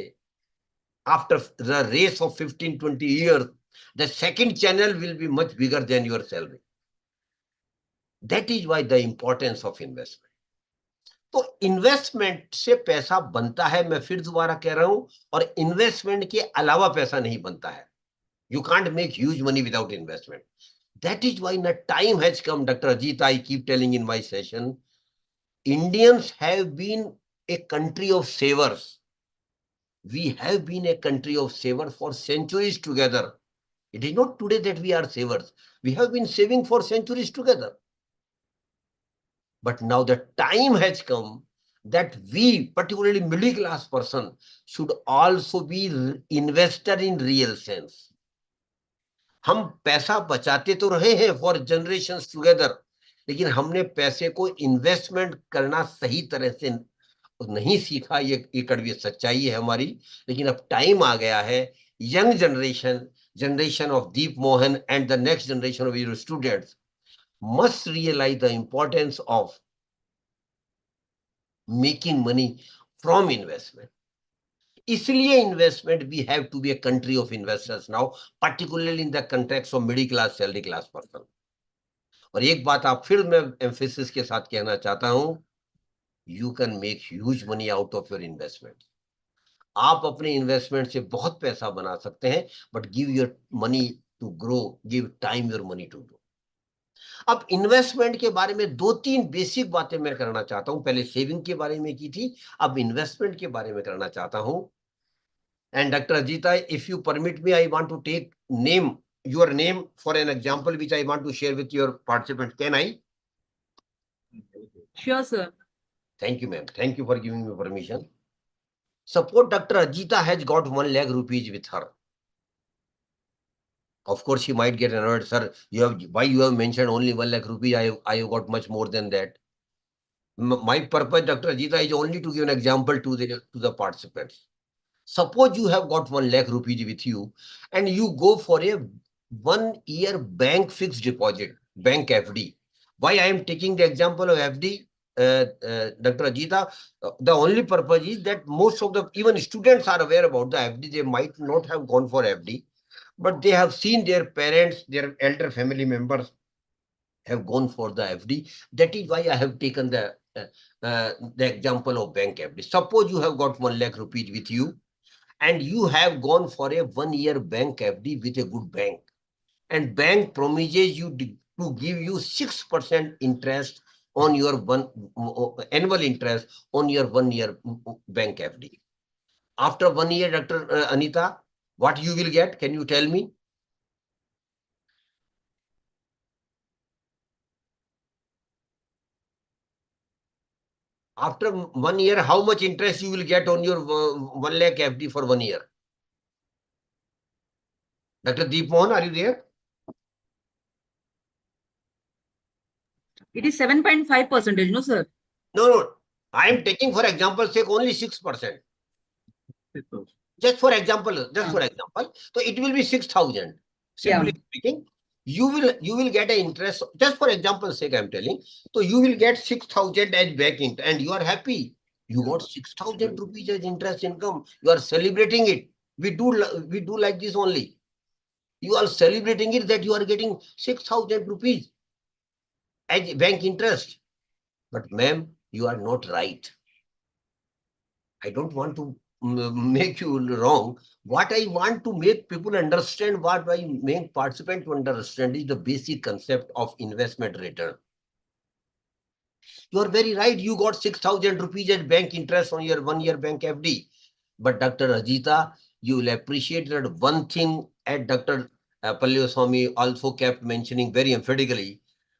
after the race of 15-20 years, the second channel will be much bigger than your salary. That is why the importance of investment. तो इन्वेस्टमेंट से पैसा बनता है, मैं फिर दोबारा कह रहा हूं, और इन्वेस्टमेंट के अलावा पैसा नहीं बनता है. You can't make huge money without investment. That is why the time has come, doctor Ajit, I keep telling in my session, Indians have been a country of savers. We have been a country of savers for centuries together. It is not today that we are savers. We have been saving for centuries together. But now the time has come that we, particularly middle class person, should also be investor in real sense. हम पैसा बचाते तो रहे हैं for generations together, लेकिन हमने पैसे को इन्वेस्टमेंट करना सही तरह से नहीं सीखा। ये कड़वी सच्चाई है हमारी। लेकिन अब टाइम आ गया है, young generation of Deep Mohan and the next generation of your students must realize the importance of making money from investment. इसलिए investment, we have to be a country of investors now, particularly in the context of middle class, salary class person. और एक बात आप फिर मैं emphasis के साथ कहना चाहता हूं, you can make huge money out of your investment. आप अपने इन्वेस्टमेंट से बहुत पैसा बना सकते हैं, but give your money to grow, give time your money to grow. अब इन्वेस्टमेंट के बारे में 2-3 बेसिक बातें मैं करना चाहता हूं। पहले सेविंग के बारे में की थी, अब इन्वेस्टमेंट के बारे में करना चाहता हूं। And doctor Ajita, if you permit me, I want to take your name for an example which I want to share with your participants. Can I? Sure, sir. Thank you, ma'am. Thank you for giving me permission. Suppose Dr. Ajita has got 1 lakh rupees with her. Of course, she might get annoyed, sir. Why you have mentioned only 1 lakh rupees? I have got much more than that. My purpose, Dr. Ajita, is only to give an example to the participants. Suppose you have got 1 lakh rupees with you and you go for a 1 year bank fixed deposit, bank FD. Why I am taking the example of FD, Dr. Ajita? The only purpose is that most of even students are aware about the FD. They might not have gone for FD, but they have seen their parents, their elder family members have gone for the FD. That is why I have taken the example of bank FD. Suppose you have got 1 lakh rupees with you and you have gone for a 1 year bank FD with a good bank, and bank promises you to give you 6% interest on your annual interest on your 1 year bank FD. After 1 year, Dr. Anita, what you will get? Can you tell me? After 1 year, how much interest you will get on your 1 lakh FD for 1 year? Dr. Deep Mohan, are you there? It is 7.5%, no, sir? No. I am taking for example sake only 6%. Just for example. So it will be 6,000. Simply speaking, you will get an interest. Just for example sake, I am telling. So you will get 6,000 as back interest, and you are happy. You got 6,000 rupees as interest income. You are celebrating it. We do like this only. You are celebrating it that you are getting 6,000 rupees as bank interest. But ma'am, you are not right. I don't want to make you wrong. What I want to make people understand, what I make participants to understand, is the basic concept of investment return. You are very right. You got 6,000 rupees as bank interest on your 1 year bank FD. But Dr. Ajita, you will appreciate that one thing at Dr. Palyaswamy also kept mentioning very emphatically.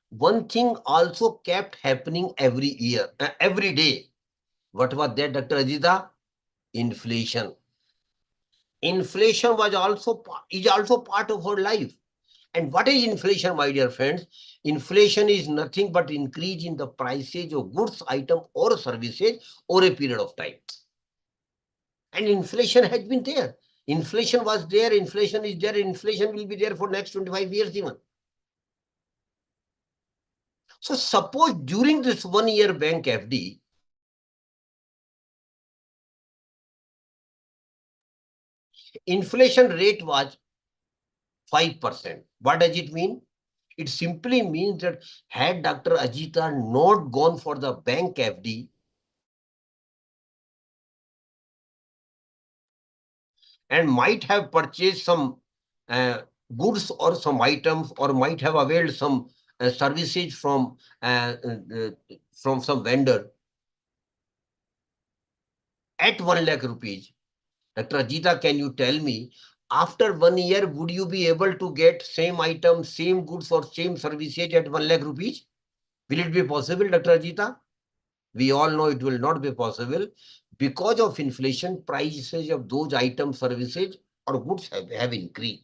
One thing also kept happening every year, every day. What was that, Dr. Ajita? Inflation. Inflation is also part of our life. And what is inflation, my dear friends? Inflation is nothing but increase in the prices of goods, item or services over a period of time. And inflation has been there. Inflation was there, inflation is there, inflation will be there for next 25 years even. So suppose during this 1 year bank FD, inflation rate was 5%. What does it mean? It simply means that had Dr. Ajita not gone for the bank FD, and might have purchased some goods or some items, or might have availed some services from some vendor at 1 lakh rupees. Dr. Ajita, can you tell me After 1 year, would you be able to get same item, same goods or same services at 1 lakh rupees? Will it be possible, Dr. Ajita? We all know it will not be possible. Because of inflation, prices of those items, services or goods have increased.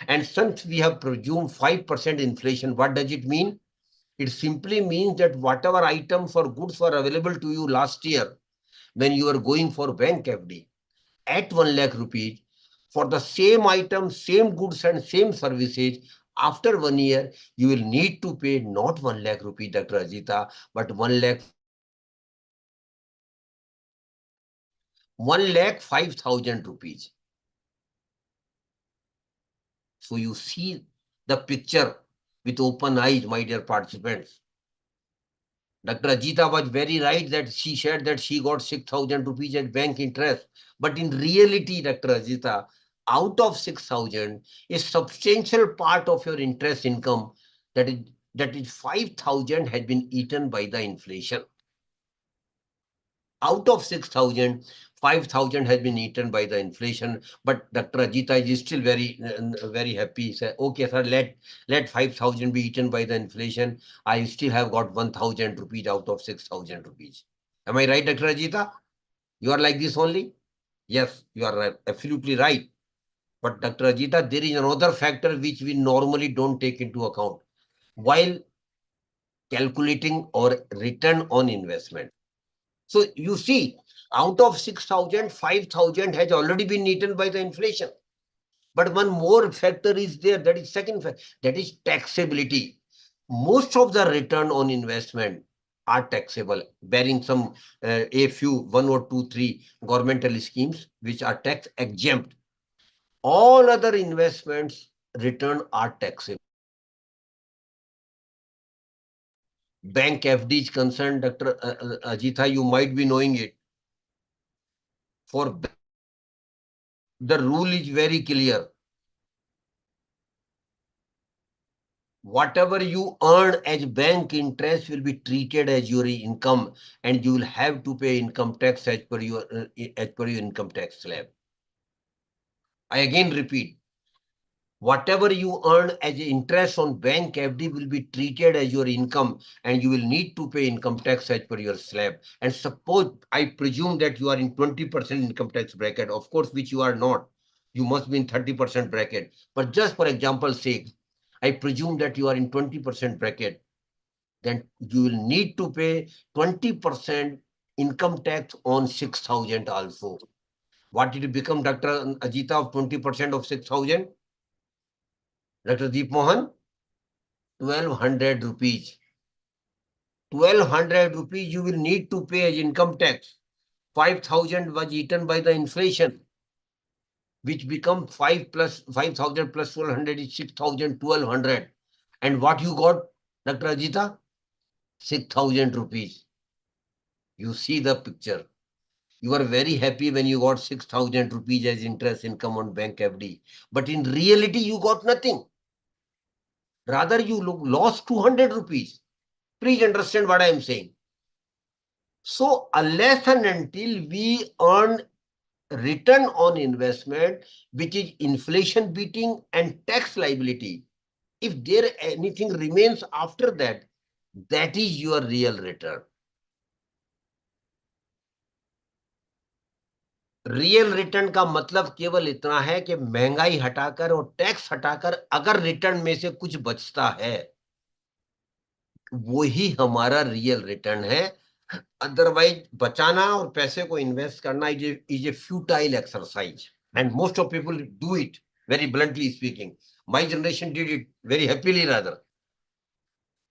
And since we have presumed 5% inflation, what does it mean? It simply means that whatever items or goods were available to you last year when you were going for bank FD at 1 lakh rupees, for the same items, same goods and same services, after 1 year, you will need to pay not 1 lakh rupees, Dr. Ajita, but 1,05,000 rupees. So you see the picture with open eyes, my dear participants. Dr. Ajita was very right that she shared that she got 6,000 rupees at bank interest. But in reality, Dr. Ajita, out of 6,000, a substantial part of your interest income, that is 5,000, has been eaten by the inflation. Out of 6,000, 5,000 has been eaten by the inflation. But Dr. Ajita is still very happy. Say, okay, sir, let 5,000 be eaten by the inflation. I still have got 1,000 rupees out of 6,000 rupees. Am I right, Dr. Ajita? You are like this only? Yes, you are right, absolutely right. But Dr. Ajita, there is another factor which we normally don't take into account while calculating or return on investment. So you see, out of 6,000, 5,000 has already been eaten by the inflation. But one more factor is there, that is second factor, that is taxability. Most of the return on investment are taxable, barring some a few, one or two, three governmental schemes which are tax exempt. All other investments return are taxable. Bank FD is concerned, Dr. Ajitha, you might be knowing it. For the rule is very clear. Whatever you earn as bank interest will be treated as your income, and you will have to pay income tax as per your income tax slab. I again repeat, whatever you earn as interest on bank FD will be treated as your income, and you will need to pay income tax as per your slab. And suppose, I presume that you are in 20% income tax bracket, of course, which you are not. You must be in 30% bracket. But just for example's sake, I presume that you are in 20% bracket. Then you will need to pay 20% income tax on 6,000 also. What did it become, Dr. Ajita, of 20% of 6,000? Dr. Deep Mohan? 1,200 rupees. 1,200 rupees you will need to pay as income tax. 5,000 was eaten by the inflation, which become 5,000 plus 1,200 is 6,000, 1,200. And what you got, Dr. Ajita? 6,000 rupees. You see the picture. You are very happy when you got 6,000 rupees as interest income on bank FD. But in reality, you got nothing. Rather, you lost 200 rupees. Please understand what I am saying. So, unless and until we earn return on investment, which is inflation beating and tax liability, if there anything remains after that, that is your real return. Real return का मतलब केवल इतना है कि महंगाई हटाकर और tax हटाकर अगर रिटर्न में से कुछ बचता है, वो ही हमारा रियल रिटर्न है. अदरवाइज बचाना और पैसे को इन्वेस्ट करना is a futile exercise, and most of people do it very bluntly speaking. My generation did it very happily rather.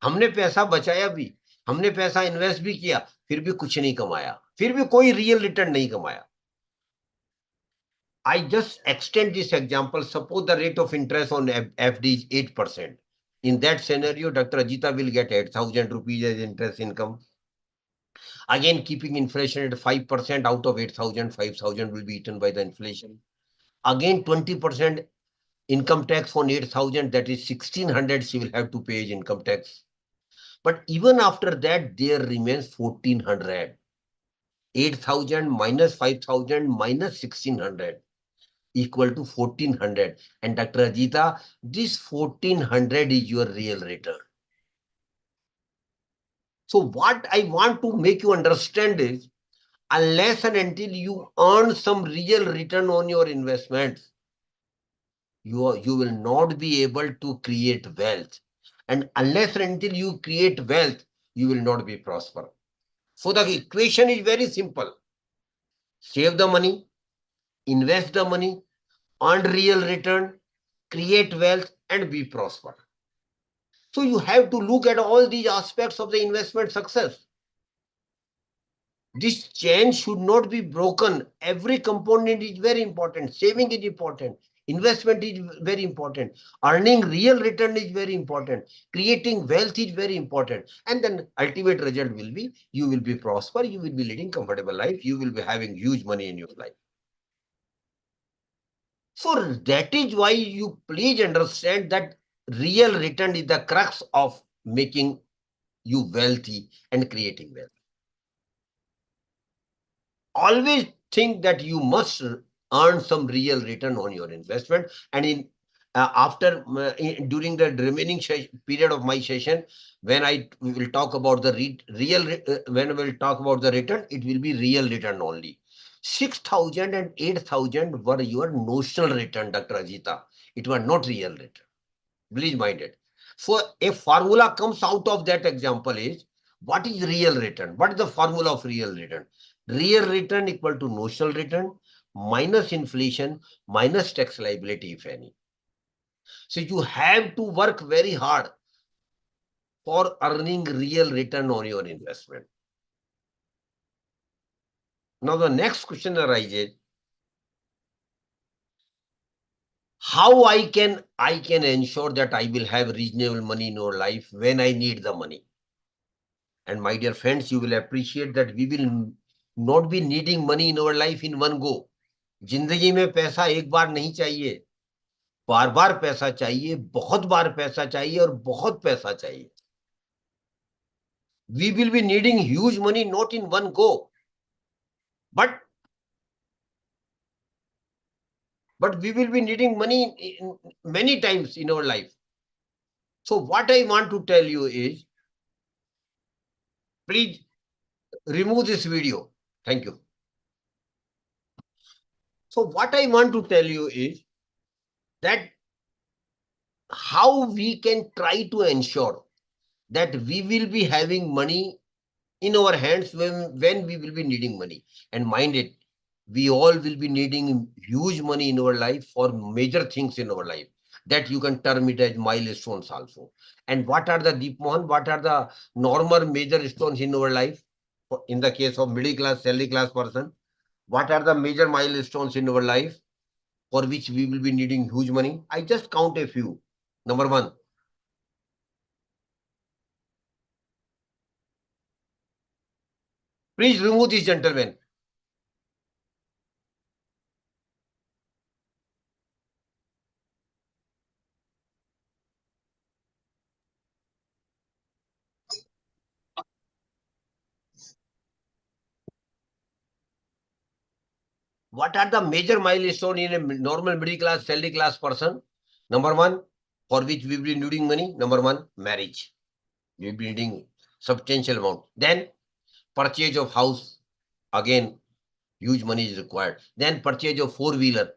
हमने पैसा बचाया भी, हमने पैसा इन्वेस्ट भी किया, फिर भी कुछ नहीं कमाया, फिर भी कोई रियल रिटर्न नहीं कमाया. I just extend this example. Suppose the rate of interest on FD is 8%. In that scenario, Dr. Ajita will get 8,000 rupees as interest income. Again, keeping inflation at 5%, out of 8,000, 5,000 will be eaten by the inflation. Again, 20% income tax on 8,000, that is 1,600 she will have to pay as income tax. But even after that, there remains 1,400. 8,000 minus 5,000 minus 1,600. equal to 1400. And Dr. Ajita, this 1400 is your real return. So what I want to make you understand is, unless and until you earn some real return on your investments, you will not be able to create wealth. And unless and until you create wealth, you will not be prosper. So the equation is very simple. Save the money, invest the money, earn real return, create wealth, and be prosper. So you have to look at all these aspects of the investment success. This chain should not be broken. Every component is very important. Saving is important. Investment is very important. Earning real return is very important. Creating wealth is very important. And then ultimate result will be, you will be prosper, you will be leading comfortable life, you will be having huge money in your life. So that is why you please understand that real return is the crux of making you wealthy and creating wealth. Always think that you must earn some real return on your investment. And in during the remaining period of my session, when I will talk about the when we will talk about the return, it will be real return only. 6,000 and 8,000 were your notional return, Dr. Ajita. It was not real return. Please mind it. So a formula comes out of that example is, what is real return? What is the formula of real return? Real return equal to notional return minus inflation minus tax liability, if any. So you have to work very hard for earning real return on your investment. Now the next question arises, how I can ensure that I will have reasonable money in your life when I need the money. And my dear friends, you will appreciate that we will not be needing money in our life in one go. जिंदगी में पैसा एक बार नहीं चाहिए, बार बार पैसा चाहिए, बहुत बार पैसा चाहिए और बहुत पैसा चाहिए. We will be needing huge money not in one go, but we will be needing money in many times in our life. So what I want to tell you is, please remove this video. Thank you. So what I want to tell you is that how we can try to ensure that we will be having money in our hands when we will be needing money. And mind it, we all will be needing huge money in our life for major things in our life, that you can term it as milestones also. And what are the Deep Mohan, what are the normal major stones in our life? In the case of middle class, salary class person, what are the major milestones in our life for which we will be needing huge money? I just count a few. Number one, please remove this gentleman. What are the major milestones in a normal middle class, salary class person? Number one, for which we will be needing money. Number one, marriage. We will be needing substantial amount. Then purchase of house. Again, huge money is required. Then purchase of four-wheeler.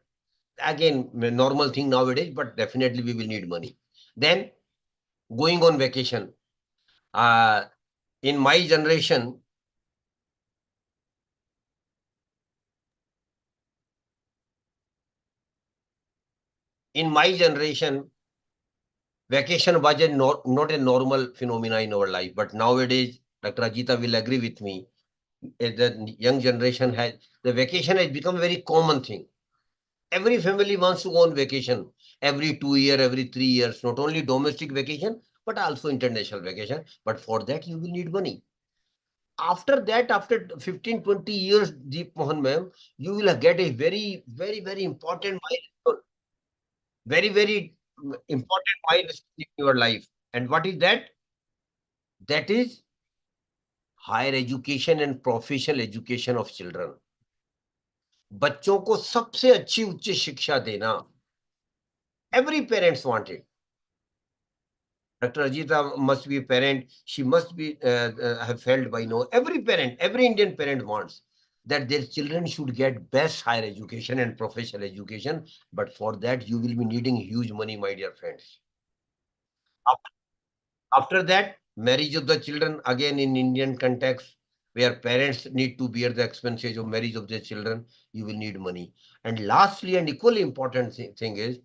Again, normal thing nowadays, but definitely we will need money. Then going on vacation. In my generation, vacation was not a normal phenomena in our life. But nowadays, Dr. Ajita will agree with me, the young generation the vacation has become a very common thing. Every family wants to go on vacation every 2 years, every 3 years, not only domestic vacation, but also international vacation. But for that, you will need money. After that, after 15, 20 years, Deep Mohan ma'am, you will get a very, very, very important milestone. Very, very important milestone in your life. And what is that? That is higher education and professional education of children. बच्चों को सबसे अच्छी उच्च शिक्षा देना, every parents want it. Dr. Ajita must be a parent. She must be have felt by now. Every parent, every Indian parent wants that their children should get best higher education and professional education. But for that, you will be needing huge money, my dear friends. After that, marriage of the children, again in Indian context, where parents need to bear the expenses of marriage of their children, you will need money. And lastly, and equally important thing is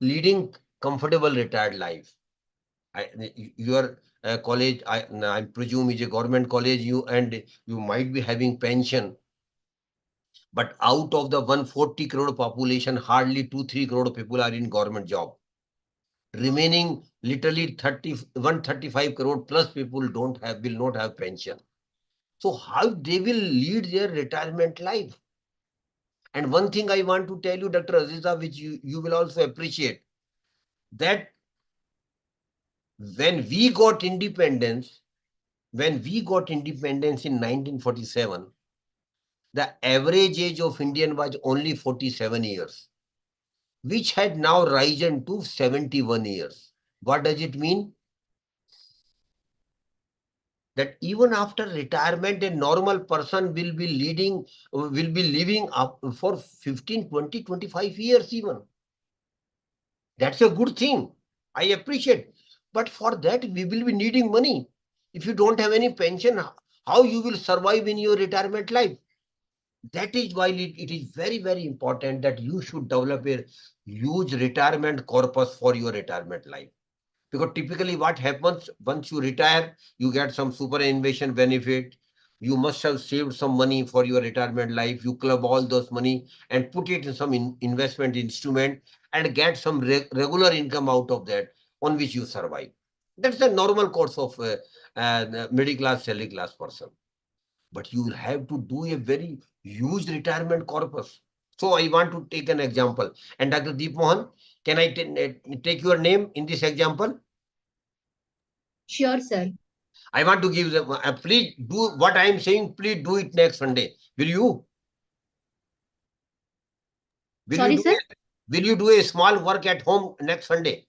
leading comfortable retired life. Your college, I presume, is a government college, you might be having pension, but out of the 140 crore population, hardly 2-3 crore people are in government job. Remaining literally 135 crore plus people will not have pension. So how they will lead their retirement life? And one thing I want to tell you, Dr. Aziza, which you will also appreciate, that when we got independence, in 1947, the average age of Indian was only 47 years, which had now risen to 71 years. What does it mean? That even after retirement, a normal person will be living up for 15, 20, 25 years even. That's a good thing. I appreciate. But for that, we will be needing money. If you don't have any pension, how you will survive in your retirement life? That is why it is very, very important that you should develop a huge retirement corpus for your retirement life. Because typically what happens, once you retire, you get some superannuation benefit. You must have saved some money for your retirement life. You club all those money and put it in some investment instrument and get some regular income out of that on which you survive. That's the normal course of middle class, salary class person. But you will have to do a very huge retirement corpus. So I want to take an example. And Dr. Deep Mohan, can I take your name in this example? Sure, sir. I want to give them, please do what I am saying, please do it next Sunday. Will you? Will you Sorry, do sir. will you do a small work at home next Sunday?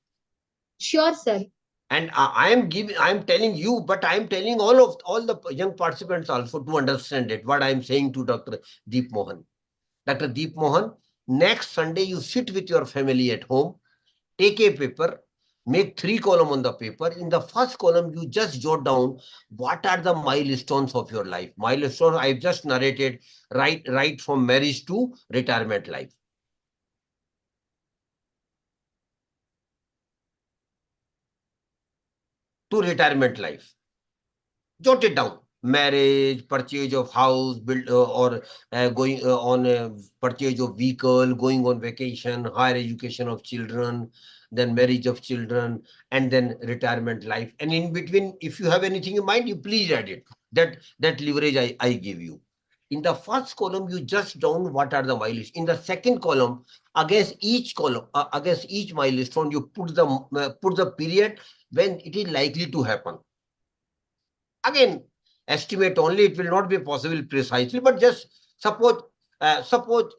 Sure, sir. And I am telling you, but I am telling all the young participants also to understand it, what I am saying to Dr. Deep Mohan. Dr. Deep Mohan, next Sunday you sit with your family at home, take a paper, make 3 columns on the paper. In the first column, you just jot down what are the milestones of your life. Milestones I've just narrated, right from marriage to retirement life. To retirement life. Jot it down. Marriage, purchase of house, build or going on purchase of vehicle, going on vacation, higher education of children, then marriage of children, and then retirement life. And in between, if you have anything in mind, you please add it. That leverage I give you. In the first column, you just down what are the milestones. In the second column, against each milestone, you put the period when it is likely to happen. Again, estimate only, it will not be possible precisely, but just suppose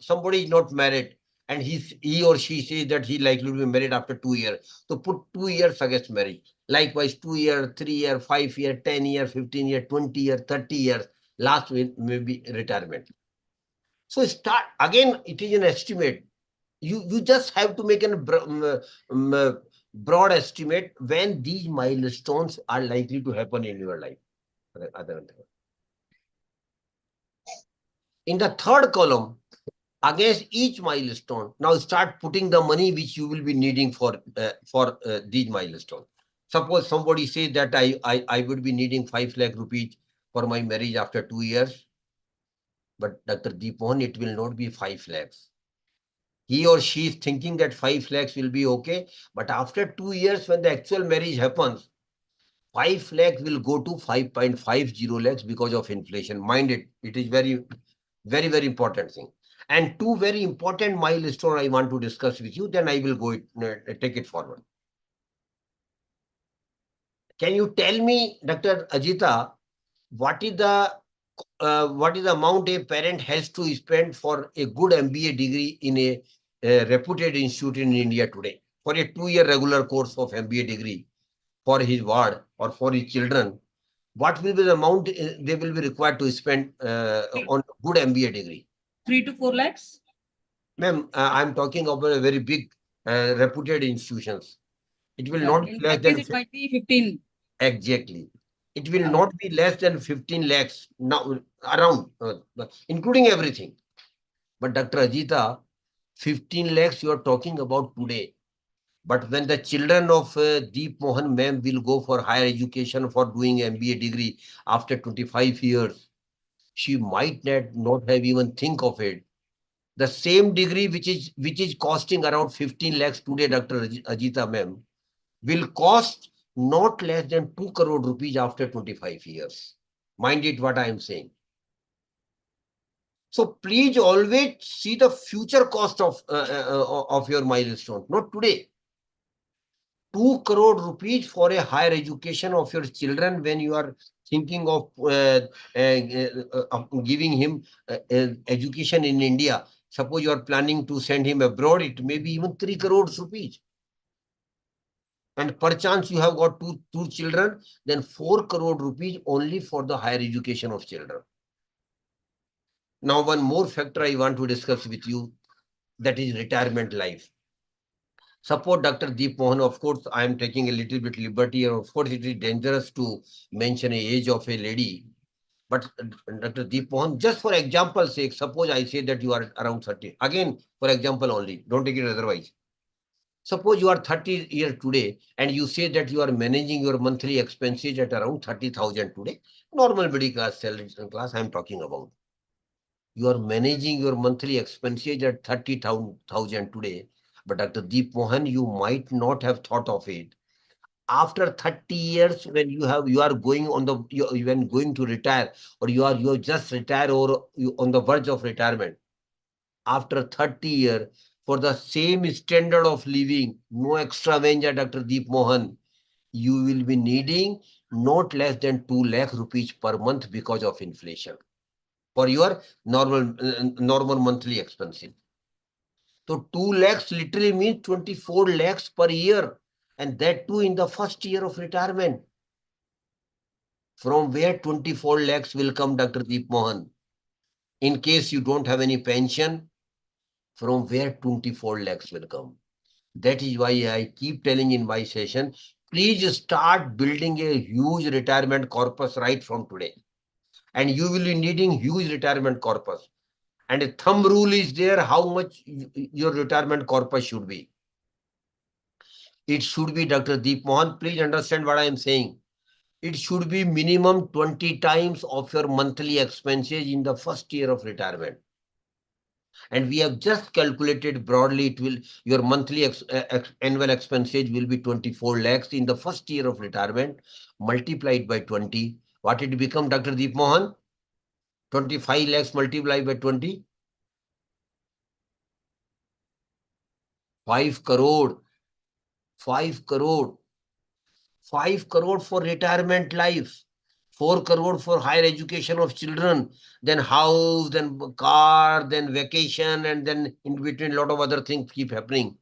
somebody is not married and he or she says that he likely to be married after 2 years. So put 2 years against marriage. Likewise, 2 year, 3 year, 5 year, 10 year, 15 year, 20 year, 30 years. Last may be retirement. So start again. It is an estimate. You just have to make a broad estimate when these milestones are likely to happen in your life. In the third column, against each milestone, now start putting the money which you will be needing for these milestones. Suppose somebody says that I would be needing 5 lakh rupees for my marriage after 2 years. But Dr. Deepan, it will not be 5 lakhs. He or she is thinking that 5 lakhs will be okay. But after 2 years, when the actual marriage happens, 5 lakh will go to 5.50 lakhs because of inflation. Mind it, it is very, very, very important thing. And 2 very important milestones I want to discuss with you, then I will take it forward. Can you tell me, Dr. Ajita, what is the what is the amount a parent has to spend for a good MBA degree in a reputed institute in India today, for a 2-year regular course of MBA degree for his ward or for his children? What will be the amount they will be required to spend on good MBA degree? 3 to 4 lakhs. Ma'am, I'm talking about a very big reputed institutions. It will not be In less that case, than it might be 15. exactly. It will not be less than 15 lakhs now around, including everything. But Dr. Ajita, 15 lakhs you are talking about today. But when the children of Deep Mohan ma'am will go for higher education for doing MBA degree after 25 years, she might not have even think of it. The same degree which is costing around 15 lakhs today, Dr. Ajita ma'am, will cost not less than 2 crore rupees after 25 years. Mind it what I am saying. So please always see the future cost of your milestone, not today. 2 crore rupees for a higher education of your children when you are thinking of giving him education in India. Suppose you are planning to send him abroad, it may be even 3 crores rupees. And perchance you have got two children, then 4 crore rupees only for the higher education of children. Now, one more factor I want to discuss with you, that is retirement life. Support Dr. Deep Mohan, of course, I am taking a little bit liberty, and of course, it is dangerous to mention a age of a lady. But Dr. Deep Mohan, just for example's sake, suppose I say that you are around 30. Again, for example only, don't take it otherwise. Suppose you are 30 years today and you say that you are managing your monthly expenses at around 30,000 today. Normal middle class, salary class, I am talking about. You are managing your monthly expenses at 30,000 today. But Dr. Deep Mohan, you might not have thought of it. After 30 years, when you are going on the, when going to retire, or you just retire or you on the verge of retirement, after 30 years, for the same standard of living, no extravaganza, Dr. Deep Mohan, you will be needing not less than 2 lakh rupees per month because of inflation for your normal monthly expenses. So 2 lakhs literally means 24 lakhs per year, and that too in the first year of retirement. From where 24 lakhs will come, Dr. Deep Mohan? In case you don't have any pension, from where 24 lakhs will come? That is why I keep telling in my session, please start building a huge retirement corpus right from today. And you will be needing huge retirement corpus. And a thumb rule is there how much your retirement corpus should be. It should be, Dr. Deep Mohan, please understand what I am saying. It should be minimum 20 times of your monthly expenses in the first year of retirement. And we have just calculated broadly, it will, your monthly annual expenses will be 24 lakhs in the first year of retirement, multiplied by 20. What it become, Dr. Deep Mohan? 25 lakhs multiplied by 20? 5 crore. 5 crore. 5 crore for retirement life. 4 crore for higher education of children, then house, then car, then vacation, and then in between a lot of other things keep happening.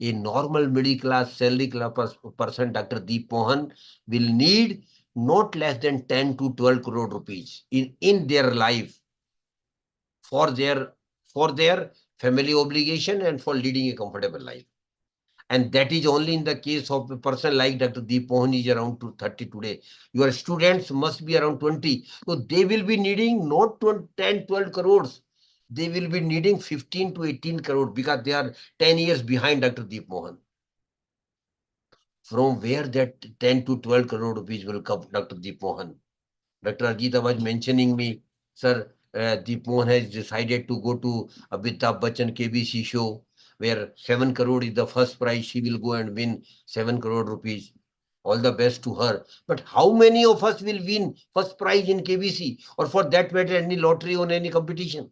A normal middle class salary class person, Dr. Deep Mohan, will need not less than 10 to 12 crore rupees in their life for their family obligation and for leading a comfortable life. And that is only in the case of a person like Dr. Deep Mohan is around 30 today. Your students must be around 20. So they will be needing not 10, 12 crores. They will be needing 15 to 18 crores because they are 10 years behind Dr. Deep Mohan. From where that 10 to 12 crore rupees will come, Dr. Deep Mohan? Dr. Ajita was mentioning me, sir, Deep Mohan has decided to go to Amitabh Bachchan KBC show, where 7 crore is the first prize. She will go and win 7 crore rupees. All the best to her. But how many of us will win first prize in KBC, or for that matter, any lottery or any competition?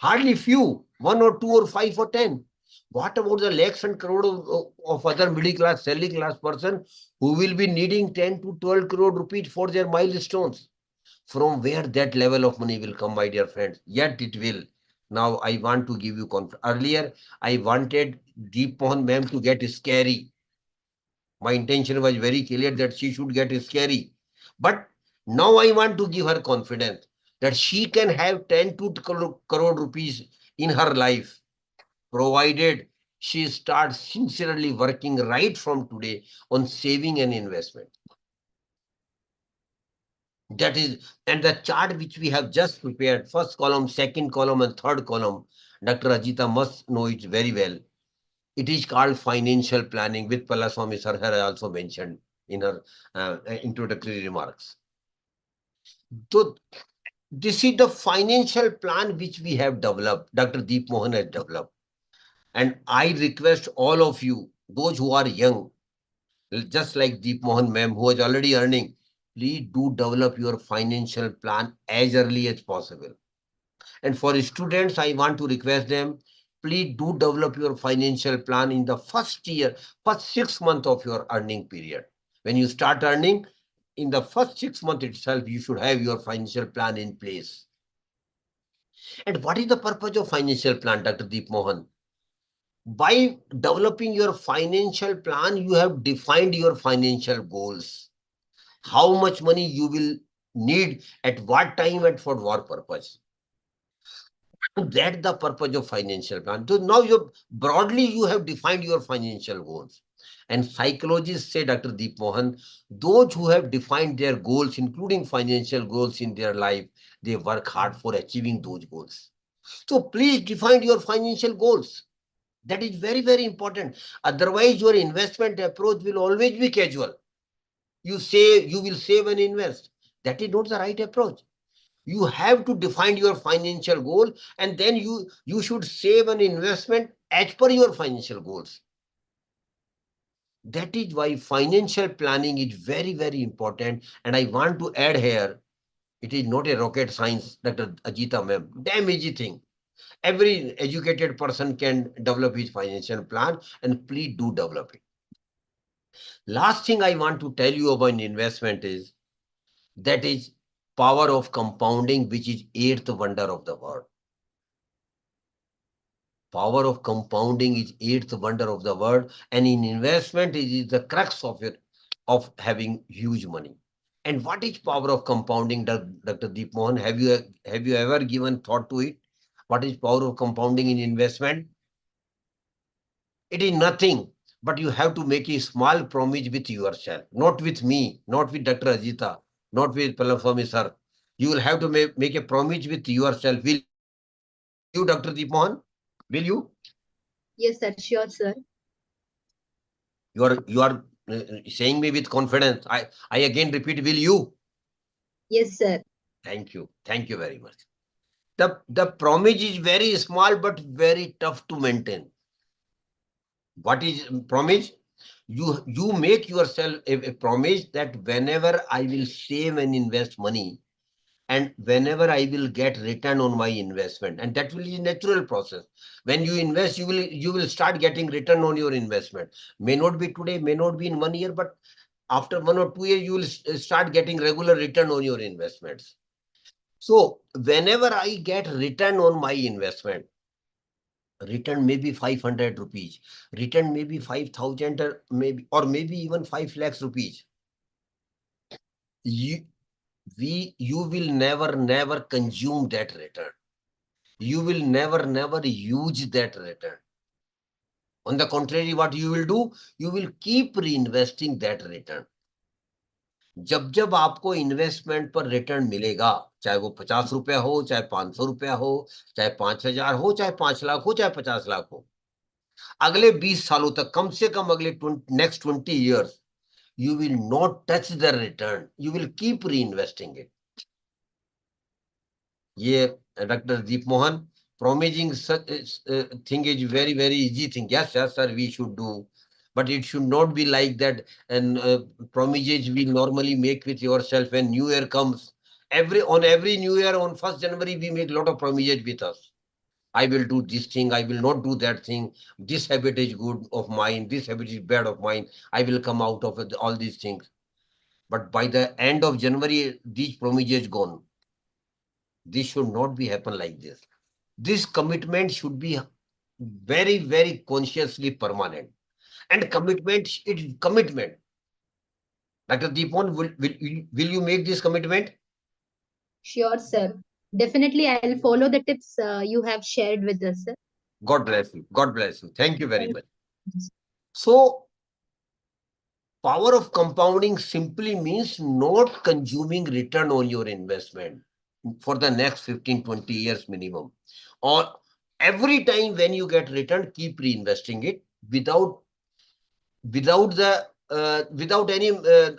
Hardly few, 1 or 2 or 5 or 10. What about the lakhs and crore of other middle class, salary class person who will be needing 10 to 12 crore rupees for their milestones? From where that level of money will come, my dear friends? Yet it will. Now I want to give you confidence. Earlier, I wanted Deep Mohan ma'am to get scary. My intention was very clear that she should get scary. But now I want to give her confidence that she can have 10 to crore rupees in her life, provided she starts sincerely working right from today on saving and investment. That is, and the chart which we have just prepared, first column, second column, and third column, Dr. Ajita must know it very well. It is called financial planning, with Palaswamy sir has also mentioned in her introductory remarks. So this is the financial plan which we have developed, Dr. Deep Mohan has developed. And I request all of you, those who are young, just like Deep Mohan ma'am, who is already earning, please do develop your financial plan as early as possible. And for students, I want to request them, please do develop your financial plan in the first year, first 6 months of your earning period. When you start earning, in the first 6 months itself, you should have your financial plan in place. And what is the purpose of financial plan, Dr. Deep Mohan? By developing your financial plan, you have defined your financial goals. How much money you will need at what time and for what purpose. That's the purpose of financial plan. So now you have defined your financial goals. And psychologists say, Dr. Deep Mohan, those who have defined their goals, including financial goals in their life, they work hard for achieving those goals. So please define your financial goals. That is very, very important. Otherwise, your investment approach will always be casual. You will save and invest. That is not the right approach. You have to define your financial goal, and then you should save an investment as per your financial goals. That is why financial planning is very, very important. And I want to add here, it is not a rocket science, Dr. Ajita ma'am. Damn easy thing. Every educated person can develop his financial plan, and please do develop it. Last thing I want to tell you about investment is, that is power of compounding, which is eighth wonder of the world. Power of compounding is eighth wonder of the world, and in investment it is the crux of it, of having huge money. And what is power of compounding, Dr. Deep Mohan? Have you ever given thought to it? What is power of compounding in investment? It is nothing, but you have to make a small promise with yourself, not with me, not with Dr. Ajita, not with Palaswamy sir. You will have to make a promise with yourself. Will you, Dr. Deep Mohan? Will you? Yes, sir. Sure, sir. You are saying me with confidence. I again repeat, will you? Yes, sir. Thank you. Thank you very much. The promise is very small but very tough to maintain. What is promise? You make yourself a promise that whenever I will save and invest money, and whenever I will get return on my investment, and that will be a natural process. When you invest, you will start getting return on your investment. May not be today, may not be in 1 year, but after 1 or 2 years, you will start getting regular return on your investments. So whenever I get return on my investment, return maybe 500 rupees, return maybe 5,000, or maybe even 5 lakhs rupees. You will never consume that return. You will never use that return. On the contrary, what you will do, you will keep reinvesting that return. जब आपको investment पर return मिलेगा, चाहे वो 50 रुपया हो, चाहे 500 रुपया हो, चाहे 5,000 हो, चाहे 5 लाख हो, चाहे 50 लाख हो, अगले 20 सालों तक, कम से कम अगले next 20 years, you will not touch the return. You will keep reinvesting it. ये Dr. Deep Mohan, promising such thing is very, very easy thing. Yes, sir, we should do. But it should not be like that. And promises we normally make with yourself when New Year comes. On every New Year, on 1st January, we make a lot of promises with us. I will do this thing, I will not do that thing. This habit is good of mine, this habit is bad of mine. I will come out of all these things. But by the end of January, these promises gone. This should not be happen like this. This commitment should be very, very consciously permanent. And commitment, it is commitment. Dr. Deepan, will you make this commitment? Sure, sir. Definitely, I'll follow the tips you have shared with us, sir. God bless you. God bless you. Thank you very Thank much. you. So, power of compounding simply means not consuming return on your investment for the next 15, 20 years minimum. Or every time when you get return, keep reinvesting it without without any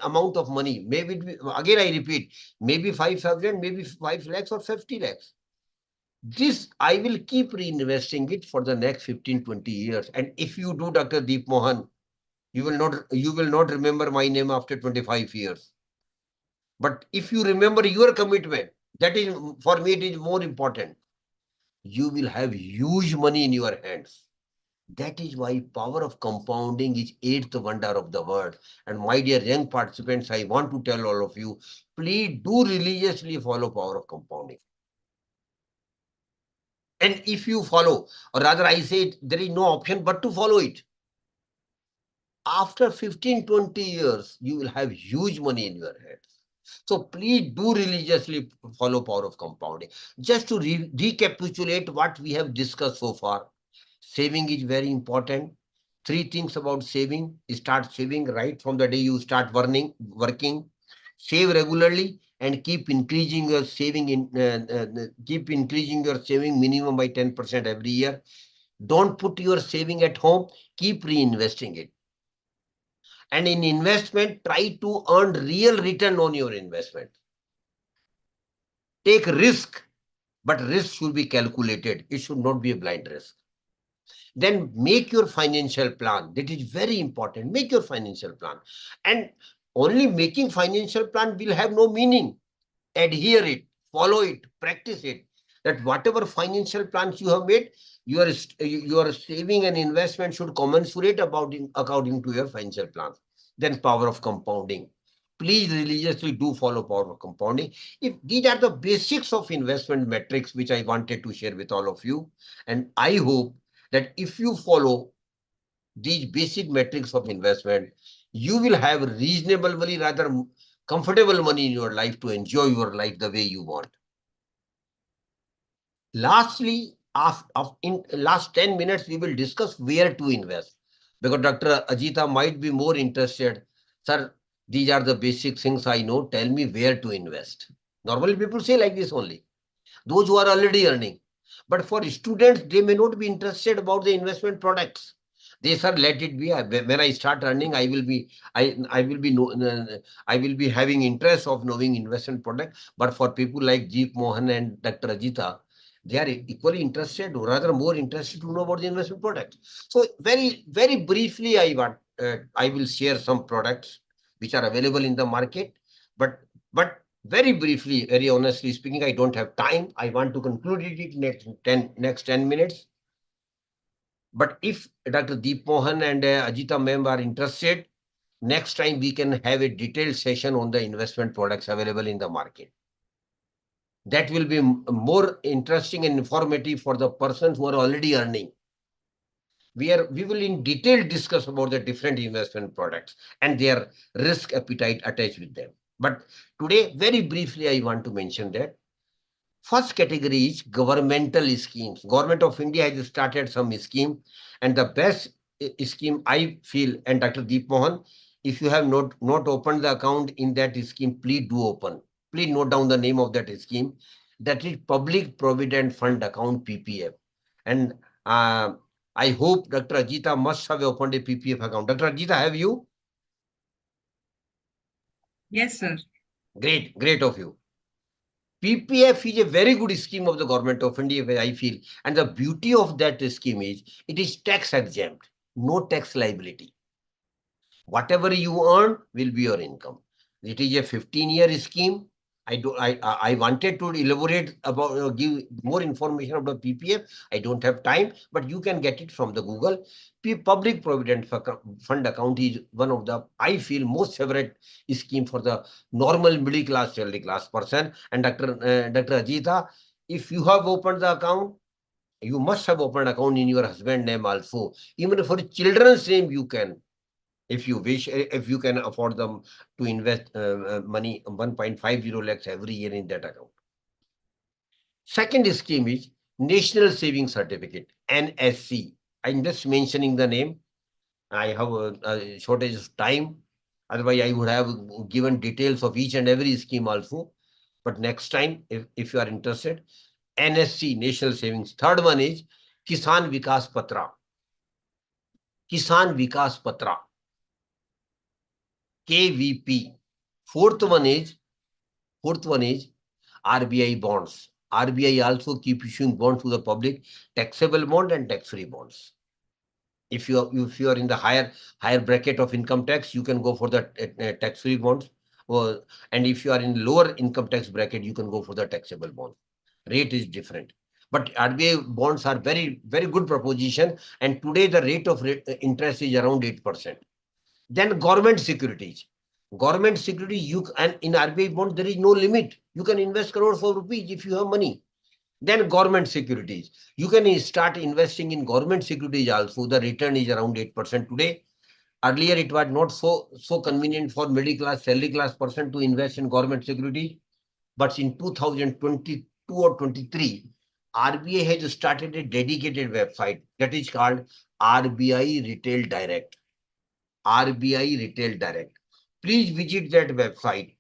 amount of money. Maybe again I repeat, maybe 5,000, maybe 5 lakhs or 50 lakhs. This I will keep reinvesting it for the next 15, 20 years. And if you do, Dr. Deep Mohan, you will not remember my name after 25 years. But if you remember your commitment, that is, for me, it is more important. You will have huge money in your hands. That is why power of compounding is eighth wonder of the world. And my dear young participants, I want to tell all of you, please do religiously follow power of compounding. And if you follow, or rather I say there is no option but to follow it. After 15, 20 years, you will have huge money in your hands. So please do religiously follow power of compounding. Just to recapitulate what we have discussed so far. Saving is very important. 3 things about saving. Start saving right from the day you start working. Save regularly and keep increasing your saving minimum by 10% every year. Don't put your saving at home. Keep reinvesting it. And in investment, try to earn real return on your investment. Take risk, but risk should be calculated. It should not be a blind risk. Then make your financial plan. That is very important. Make your financial plan. And only making financial plan will have no meaning. Adhere it, follow it, practice it. That whatever financial plans you have made, your saving and investment should commensurate according to your financial plan. Then power of compounding. Please religiously do follow power of compounding. If these are the basics of investment metrics which I wanted to share with all of you, and I hope that if you follow these basic metrics of investment, you will have reasonably rather comfortable money in your life to enjoy your life the way you want. Lastly, in last 10 minutes, we will discuss where to invest. Because Dr. Ajita might be more interested. Sir, these are the basic things I know. Tell me where to invest. Normally, people say like this only. Those who are already earning. But for students, they may not be interested about the investment products. They, sir, let it be. When I start earning, I will be having interest of knowing investment product. But for people like Jeep Mohan and Dr. Ajita, they are equally interested, or rather more interested to know about the investment product. So very, very briefly, I will share some products which are available in the market. But very briefly, very honestly speaking, I don't have time. I want to conclude it in next 10 minutes. But if Dr. Deep Mohan and Ajita ma'am are interested, next time we can have a detailed session on the investment products available in the market. That will be more interesting and informative for the persons who are already earning. We will in detail discuss about the different investment products and their risk appetite attached with them. But today, very briefly, I want to mention that first category is governmental schemes. Government of India has started some scheme, and the best scheme I feel, and Dr. Deep Mohan, if you have not opened the account in that scheme, please do open. Please note down the name of that scheme. That is Public Provident Fund Account, PPF. And I hope Dr. Ajita must have opened a PPF account. Dr. Ajita, have you? Yes, sir. Great of you. PPF is a very good scheme of the government of India, I feel. And the beauty of that scheme is it is tax exempt, no tax liability. Whatever you earn will be your income. It is a 15-year scheme. I wanted to elaborate about, give more information about PPF. I don't have time, but you can get it from the Google. Public Provident Fund account is one of the, I feel, most favorite scheme for the normal middle class, salary class person. And Dr. Ajita, if you have opened the account, you must have opened account in your husband's name also. Even for children's name, you can, if you wish, if you can afford them to invest money 1.50 lakhs every year in that account. Second scheme is National Saving Certificate, NSC. I'm just mentioning the name. I have a shortage of time. Otherwise, I would have given details of each and every scheme also. But next time, if you are interested, NSC, National Savings. Third one is Kisan Vikas Patra. Kisan Vikas Patra. KVP. Fourth one is RBI bonds. RBI also keep issuing bonds to the public, taxable bond and tax-free bonds. If you are in the higher bracket of income tax, you can go for the tax-free bonds. And if you are in lower income tax bracket, you can go for the taxable bond. Rate is different. But RBI bonds are very, very good proposition. And today the rate of interest is around 8%. Then government securities. Government security, and in RBI bond, there is no limit. You can invest crores of rupees if you have money. Then government securities. You can start investing in government securities also. The return is around 8% today. Earlier, it was not so convenient for middle class, salary class person to invest in government securities. But in 2022 or 23, RBI has started a dedicated website that is called RBI Retail Direct. RBI Retail Direct. Please visit that website.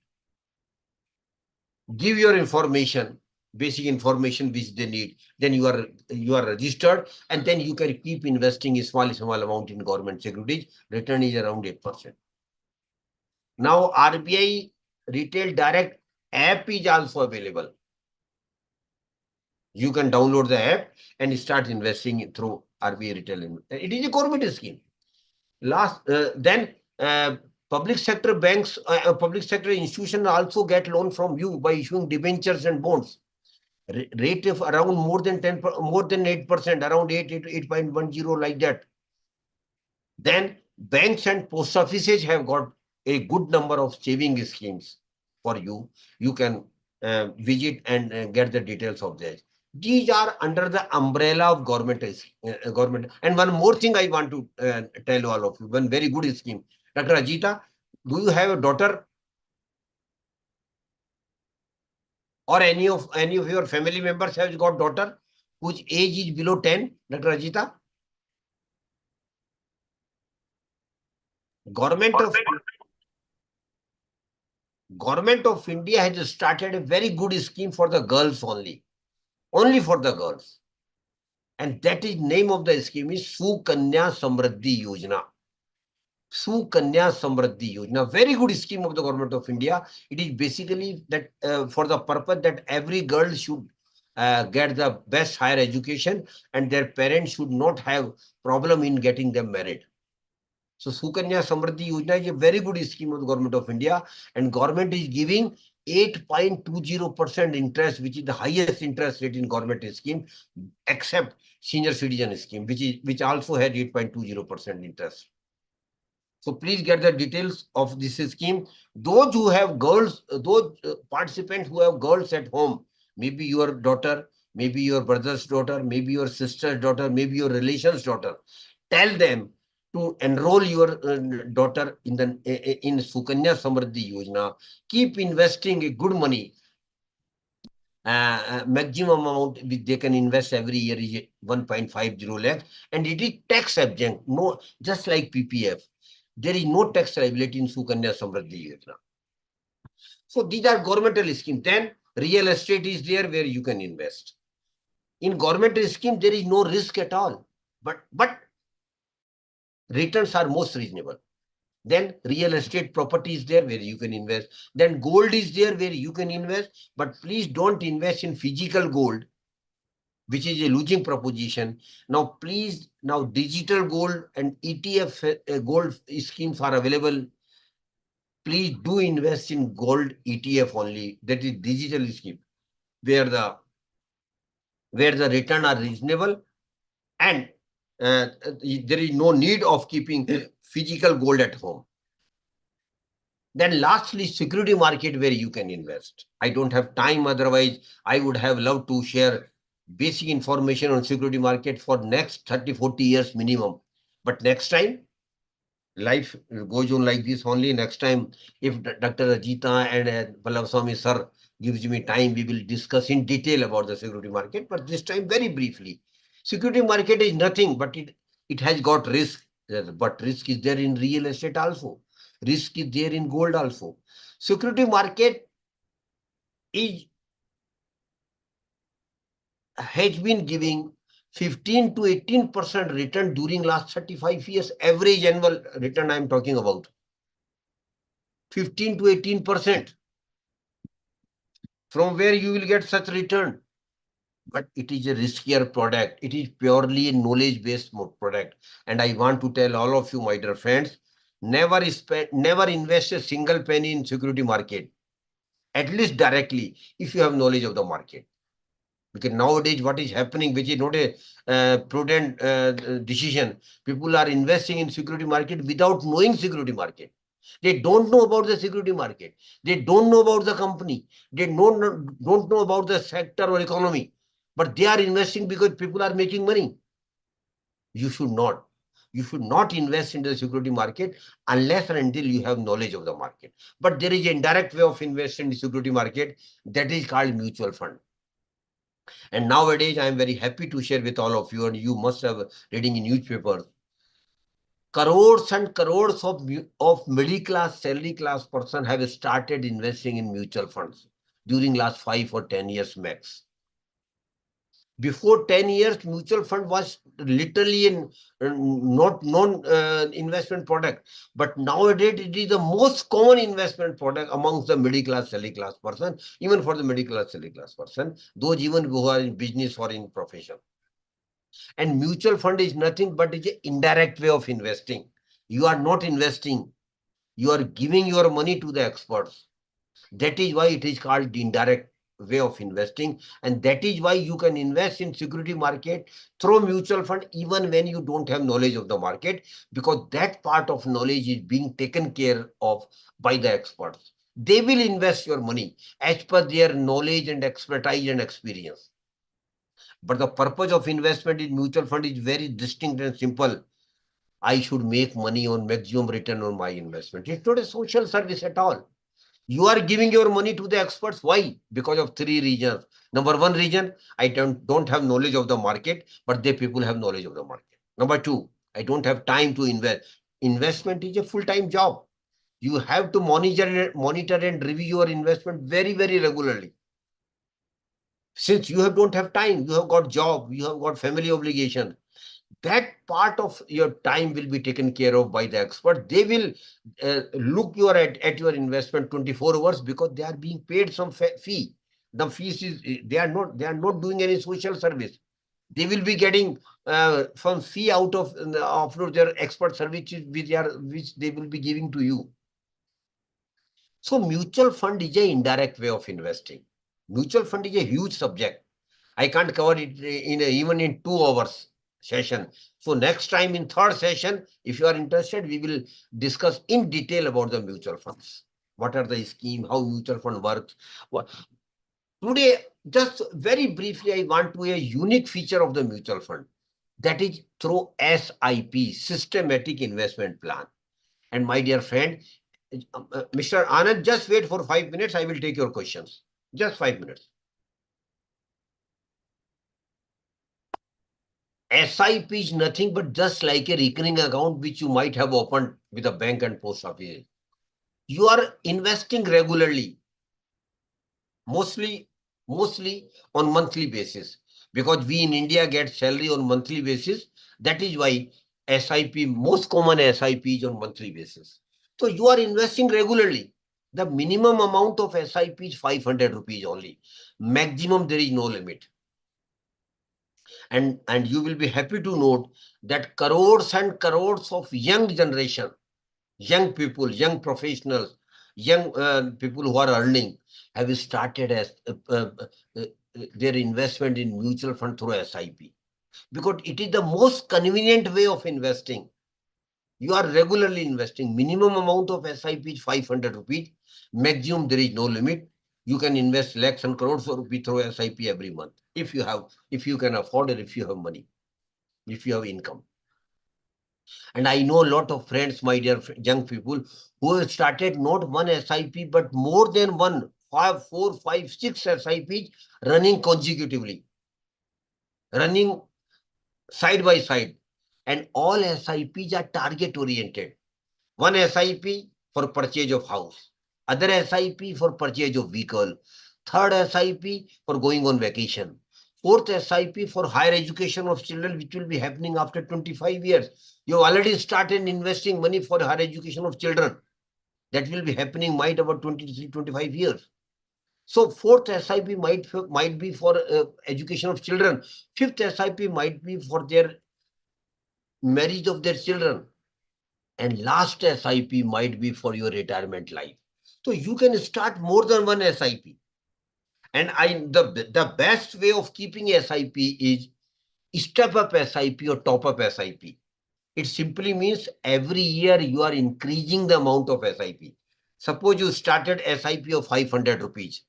Give your information, basic information which they need. Then you are registered, and then you can keep investing a small amount in government securities. Return is around 8%. Now RBI Retail Direct app is also available. You can download the app and start investing through RBI Retail. It is a government scheme. Then public sector banks, public sector institutions also get loan from you by issuing debentures and bonds. Rate of around more than 8%, around 8.10 like that. Then banks and post offices have got a good number of saving schemes for you. You can visit and get the details of this. These are under the umbrella of government. And one more thing I want to tell all of you, one very good scheme. Dr. Ajita, do you have a daughter? Or any of your family members have got daughter whose age is below 10, Dr. Ajita? Government of India has started a very good scheme for the girls only for the girls. And that is name of the scheme is Sukanya Samriddhi Yojana. Sukanya Samriddhi Yojana, very good scheme of the government of India. It is basically that for the purpose that every girl should get the best higher education and their parents should not have problem in getting them married. So Sukanya Samriddhi Yojana is a very good scheme of the government of India, and government is giving 8.20% interest, which is the highest interest rate in government scheme, except senior citizen scheme, which also had 8.20% interest. So please get the details of this scheme. Those who have girls, those participants who have girls at home, maybe your daughter, maybe your brother's daughter, maybe your sister's daughter, maybe your relation's daughter, tell them to enroll your daughter in Sukanya Samriddhi Yojana. Keep investing a good money. Maximum amount which they can invest every year is 1.50 lakh, and it is tax exempt. No, just like PPF. There is no tax liability in Sukanya Samriddhi Yojana. So these are governmental schemes. Then real estate is there where you can invest. In government scheme, there is no risk at all. But returns are most reasonable. Then real estate property is there where you can invest. Then gold is there where you can invest. But please don't invest in physical gold, which is a losing proposition. Now, please, digital gold and ETF gold schemes are available. please do invest in gold ETF only, that is digital scheme, where the return are reasonable and there is no need of keeping physical gold at home. Then lastly, security market where you can invest. I don't have time, otherwise I would have loved to share basic information on security market for next 30-40 years minimum. But next time, life goes on like this only. Next time, if Dr. Ajita and Pallav Swami sir gives me time, we will discuss in detail about the security market. But this time, very briefly, security market is nothing, but it has got risk. But risk is there in real estate also. Risk is there in gold also. Security market has been giving 15 to 18% return during last 35 years, average annual return I am talking about. 15 to 18%. From where you will get such return? But it is a riskier product. It is purely a knowledge-based product. And I want to tell all of you, my dear friends, never invest a single penny in security market, at least directly, if you have knowledge of the market. Because nowadays, what is happening, which is not a prudent decision, people are investing in security market without knowing security market. They don't know about the security market. They don't know about the company. They don't know about the sector or economy. But they are investing because people are making money. You should not. You should not invest in the security market unless and until you have knowledge of the market. But there is an indirect way of investing in the security market that is called mutual fund. And nowadays, I am very happy to share with all of you, and you must have reading in newspapers, crores and crores of middle class, salary class person have started investing in mutual funds during last 5 or 10 years max. Before 10 years, mutual fund was literally not known investment product. But nowadays, it is the most common investment product amongst the middle class, salary class person, even for the middle class, salary class person, those even who are in business or in profession. And mutual fund is nothing but it's an indirect way of investing. You are not investing. You are giving your money to the experts. That is why it is called the indirect way of investing. And that is why you can invest in security market through mutual fund even when you don't have knowledge of the market, because that part of knowledge is being taken care of by the experts. They will invest your money as per their knowledge and expertise and experience. But the purpose of investment in mutual fund is very distinct and simple. I should make money on maximum return on my investment. It's not a social service at all. You are giving your money to the experts. Why? Because of 3 reasons. Number 1 reason, I don't have knowledge of the market, but they people have knowledge of the market. Number 2, I don't have time to invest. Investment is a full-time job. You have to monitor and review your investment very, very regularly. Since you don't have time, you have got job, you have got family obligation, that part of your time will be taken care of by the expert. They will look at your investment 24 hours because they are being paid some fee. The fees is they are not doing any social service. They will be getting some fee out of their expert services which they will be giving to you. So mutual fund is an indirect way of investing. Mutual fund is a huge subject. I can't cover it even in 2 hours session. So next time in 3rd session, if you are interested, we will discuss in detail about the mutual funds. What are the scheme, how mutual fund works. Today, just very briefly, I want to a unique feature of the mutual fund. That is through SIP, Systematic Investment Plan. And my dear friend, Mr. Anand, just wait for 5 minutes. I will take your questions. Just 5 minutes. SIP is nothing but just like a recurring account which you might have opened with a bank and post office. You are investing regularly, mostly on monthly basis, because we in India get salary on monthly basis. That is why SIP, most common SIP is on monthly basis. So you are investing regularly. The minimum amount of SIP is 500 rupees only. Maximum, there is no limit. And you will be happy to note that crores and crores of young generation, young people, young professionals young people who are earning have started as their investment in mutual fund through SIP, because it is the most convenient way of investing. You are regularly investing. Minimum amount of SIP is 500 rupees. Maximum, there is no limit. You can invest lakhs and crores of rupees through SIP every month if you can afford it, if you have money, if you have income. And I know a lot of friends, my dear young people, who have started not one SIP, but more than one, 5, 4, 5, 6 SIPs running consecutively, running side by side. And all SIPs are target oriented. One SIP for purchase of house, other SIP for purchase of vehicle, third SIP for going on vacation, fourth SIP for higher education of children, which will be happening after 25 years. You have already started investing money for higher education of children. That will be happening might about 23, 25 years. So fourth SIP might be for education of children. Fifth SIP might be for their marriage of their children. And last SIP might be for your retirement life. So you can start more than one SIP. And the best way of keeping SIP is step up SIP or top up SIP. It simply means every year you are increasing the amount of SIP. Suppose you started SIP of 500 rupees.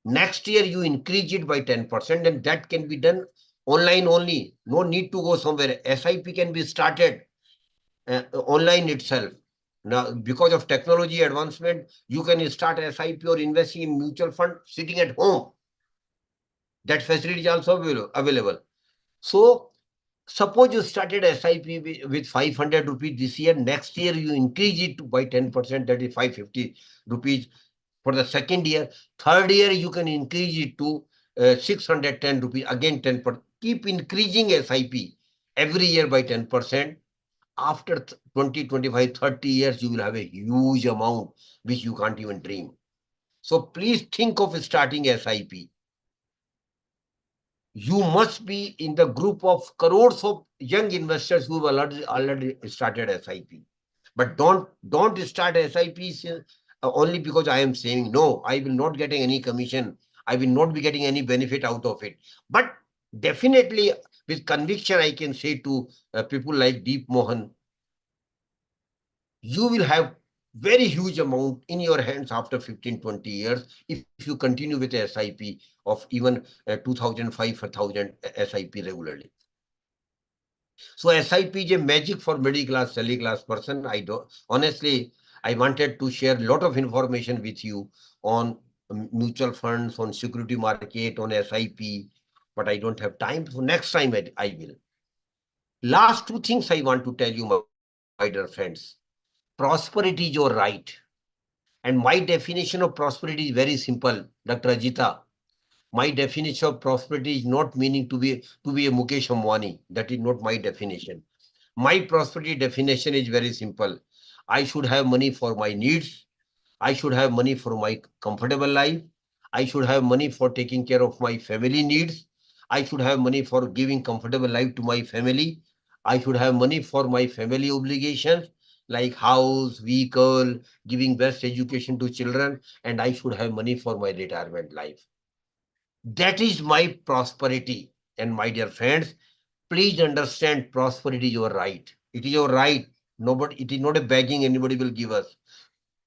Next year you increase it by 10%, and that can be done online only. No need to go somewhere. SIP can be started online itself. Now, because of technology advancement, you can start SIP or investing in mutual fund sitting at home. That facility is also available. So, suppose you started SIP with 500 rupees this year. Next year, you increase it by 10%, that is 550 rupees for the second year. Third year, you can increase it to 610 rupees, again 10%. Keep increasing SIP every year by 10%. After 20, 25, 30 years, you will have a huge amount which you can't even dream. So please think of starting SIP. You must be in the group of crores of young investors who have already started SIP. But don't start SIP only because I am saying no, I will not getting any commission. I will not be getting any benefit out of it. But definitely with conviction, I can say to people like Deep Mohan, you will have very huge amount in your hands after 15, 20 years if you continue with a SIP of even 2005 or 1000 SIP regularly. So SIP is a magic for middle class, semi class person. Honestly, I wanted to share a lot of information with you on mutual funds, on security market, on SIP, but I don't have time. So next time I will. Last two things I want to tell you, my dear friends. Prosperity is your right. And my definition of prosperity is very simple, Dr. Ajita. My definition of prosperity is not meaning to be a Mukesh Ambani. That is not my definition. My prosperity definition is very simple. I should have money for my needs. I should have money for my comfortable life. I should have money for taking care of my family needs. I should have money for giving comfortable life to my family. I should have money for my family obligations like house, vehicle, giving best education to children, and I should have money for my retirement life. That is my prosperity. And my dear friends, please understand prosperity is your right. It is your right. Nobody, it is not a begging anybody will give us.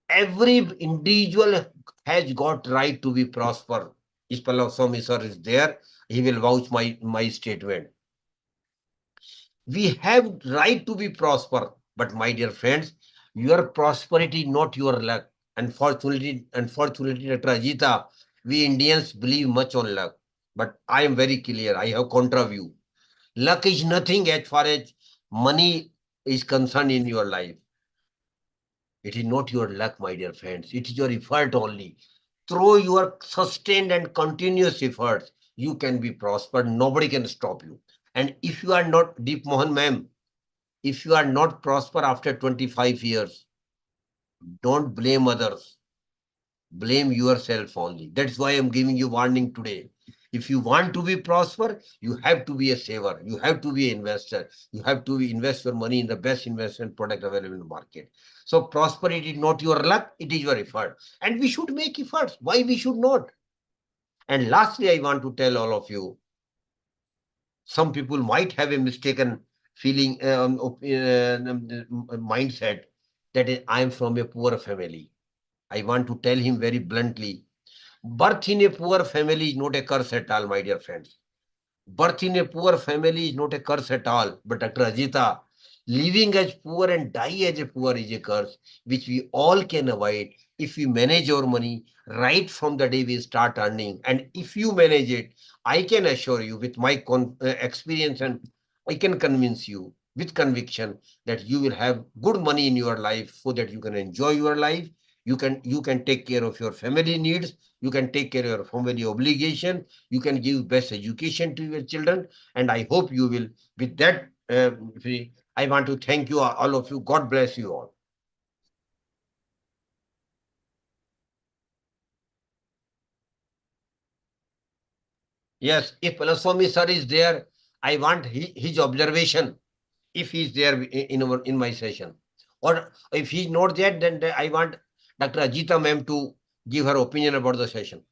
Every individual has got right to be prosper. Ispallah Swami sir is there. He will vouch my statement. We have right to be prosper. But my dear friends, your prosperity, not your luck. Unfortunately, Dr. Ajita, we Indians believe much on luck. But I am very clear. I have contra view. Luck is nothing as far as money is concerned in your life. It is not your luck, my dear friends. It is your effort only. Through your sustained and continuous efforts, you can be prospered. Nobody can stop you. And if you are not, Deep Mohan ma'am, if you are not prosper after 25 years, don't blame others. Blame yourself only. That's why I'm giving you warning today. If you want to be prosper, you have to be a saver. You have to be an investor. You have to invest your money in the best investment product available in the market. So prosperity is not your luck, it is your effort. And we should make efforts. Why we should not? And lastly, I want to tell all of you, some people might have a mistaken feeling, mindset that I am from a poor family. I want to tell him very bluntly, birth in a poor family is not a curse at all, my dear friends. Birth in a poor family is not a curse at all. But Dr. Ajita, living as poor and die as a poor is a curse, which we all can avoid if we manage our money right from the day we start earning. And if you manage it, I can assure you with my experience, and I can convince you with conviction that you will have good money in your life so that you can enjoy your life. You can take care of your family needs. You can take care of your family obligation. You can give best education to your children. And I hope you will. With that, I want to thank you, all of you. God bless you all. Yes, if Palaswamy sir is there, I want his observation if he is there in my session. Or if he is not there, then I want Dr. Ajita ma'am to give her opinion about the session.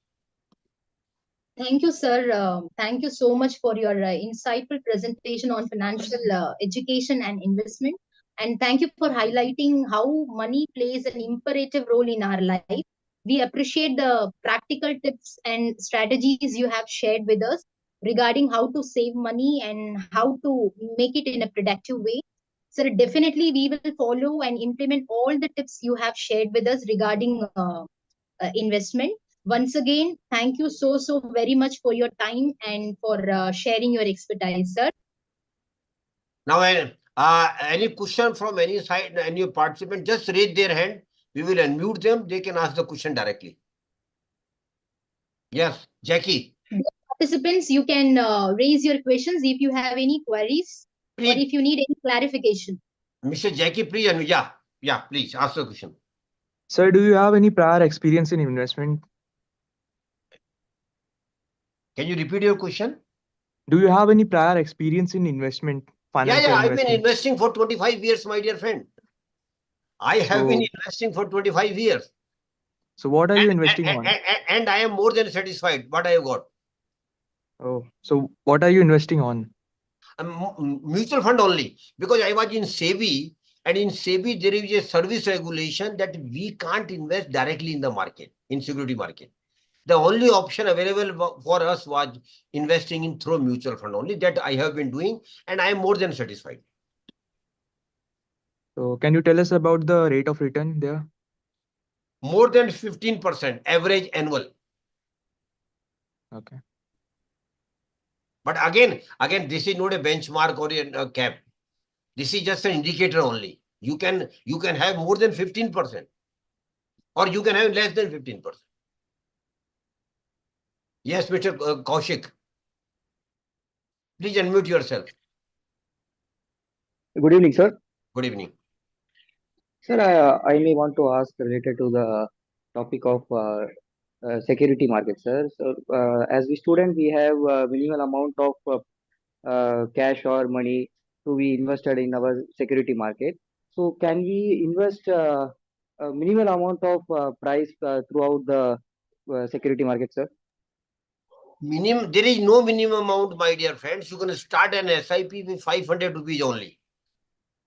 Thank you, sir. Thank you so much for your insightful presentation on financial education and investment. And thank you for highlighting how money plays an imperative role in our life. We appreciate the practical tips and strategies you have shared with us regarding how to save money and how to make it in a productive way. Sir, definitely we will follow and implement all the tips you have shared with us regarding investment. Once again, thank you so very much for your time and for sharing your expertise, sir. Now, any question from any side, any participant, just raise their hand. We will unmute them. They can ask the question directly. Yes, Jackie. Participants, you can raise your questions if you have any queries or Please, if you need any clarification. Mr. Jackie, please, yeah, please ask the question. Sir, do you have any prior experience in investment? Can you repeat your question? Do you have any prior experience in investment, financial I've been investment? investing for 25 years, my dear friend. I have been investing for 25 years. So what are you investing on? And I am more than satisfied what I have got. Oh, so what are you investing on? Mutual fund only, because I was in SEBI, and in SEBI there is a service regulation that we can't invest directly in the market, in security market. The only option available for us was investing in through mutual fund only. That I have been doing, and I am more than satisfied. So can you tell us about the rate of return there? More than 15% average annual. Okay. But again, this is not a benchmark or a cap. This is just an indicator only. You can have more than 15%, or you can have less than 15%. Yes, Mr. Kaushik. Please unmute yourself. Good evening, sir. Good evening. Sir, I may want to ask related to the topic of security market, sir. So, as we student, we have a minimal amount of cash or money to be invested in our security market. So, can we invest a minimal amount of price throughout the security market, sir? There is no minimum amount, my dear friends. You can start an SIP with 500 rupees only.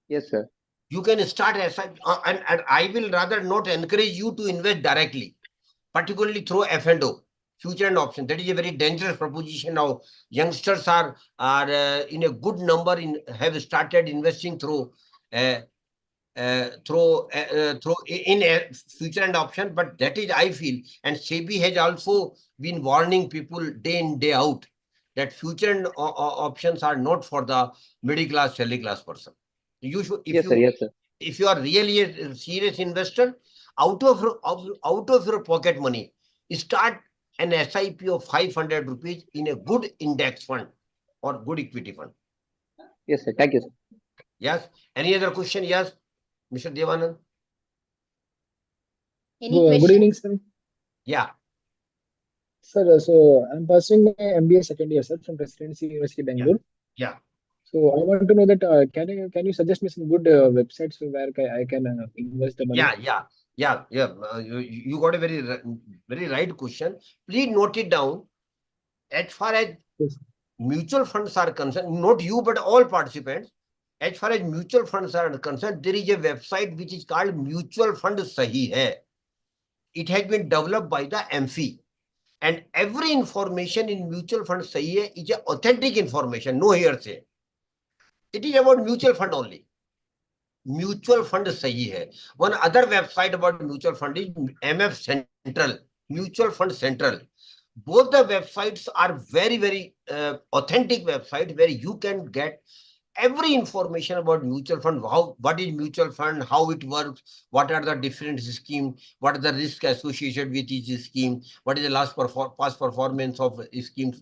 Yes, sir. You can start SIP, and I will rather not encourage you to invest directly, particularly through F&O, future and option. That is a very dangerous proposition now. Youngsters are in a good number have started investing through in future and option, but that is, I feel, and SEBI has also been warning people day in day out that future and options are not for the middle class, selling class person. You should, Yes, sir. Yes, sir. if you are really a serious investor, out of your pocket money, start an SIP of 500 rupees in a good index fund or good equity fund. Yes, sir. Thank you, sir. Yes. Any other question? Yes, Mr. Devanand. Any question? Good evening, sir. Yeah. Sir, so I'm pursuing my MBA second year, sir, from Presidency University, Bangalore. Yeah. So I want to know that can you suggest me some good websites where I can invest the money? Yeah. You got a very right question. Please note it down. As far as Yes. mutual funds are concerned, not you, but all participants, as far as mutual funds are concerned, there is a website which is called Mutual Fund Sahi Hai. It has been developed by the AMFI. And every information in mutual fund Sahi Hai is a authentic information, no hearsay. It is about mutual fund only. Mutual fund sahi hai. One other website about mutual fund is MF Central, Mutual Fund Central. Both the websites are very authentic website where you can get every information about mutual fund, what is mutual fund, how it works, what are the different schemes, what are the risk associated with each scheme, what is the past performance of schemes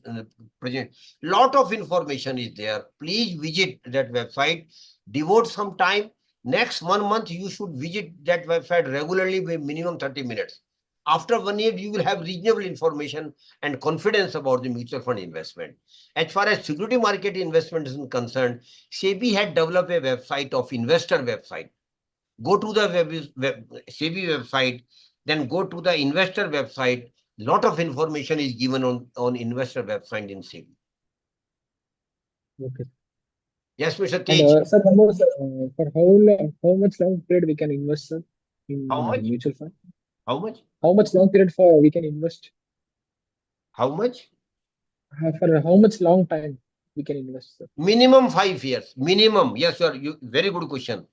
present. Lot of information is there. Please visit that website, devote some time. Next 1 month, you should visit that website regularly with minimum 30 minutes. After 1 year, you will have reasonable information and confidence about the mutual fund investment. As far as security market investment is concerned, SEBI had developed a website of investor website. Go to the SEBI website, then go to the investor website. Lot of information is given on investor website in SEBI. Okay. Yes, Mr. And Tej. sir, one more, sir, for how much long period we can invest, sir, in How much? mutual fund? How much? How much long period for we can invest? How much? For how much long time we can invest, sir? Minimum 5 years. Minimum. Yes, sir. Very good question.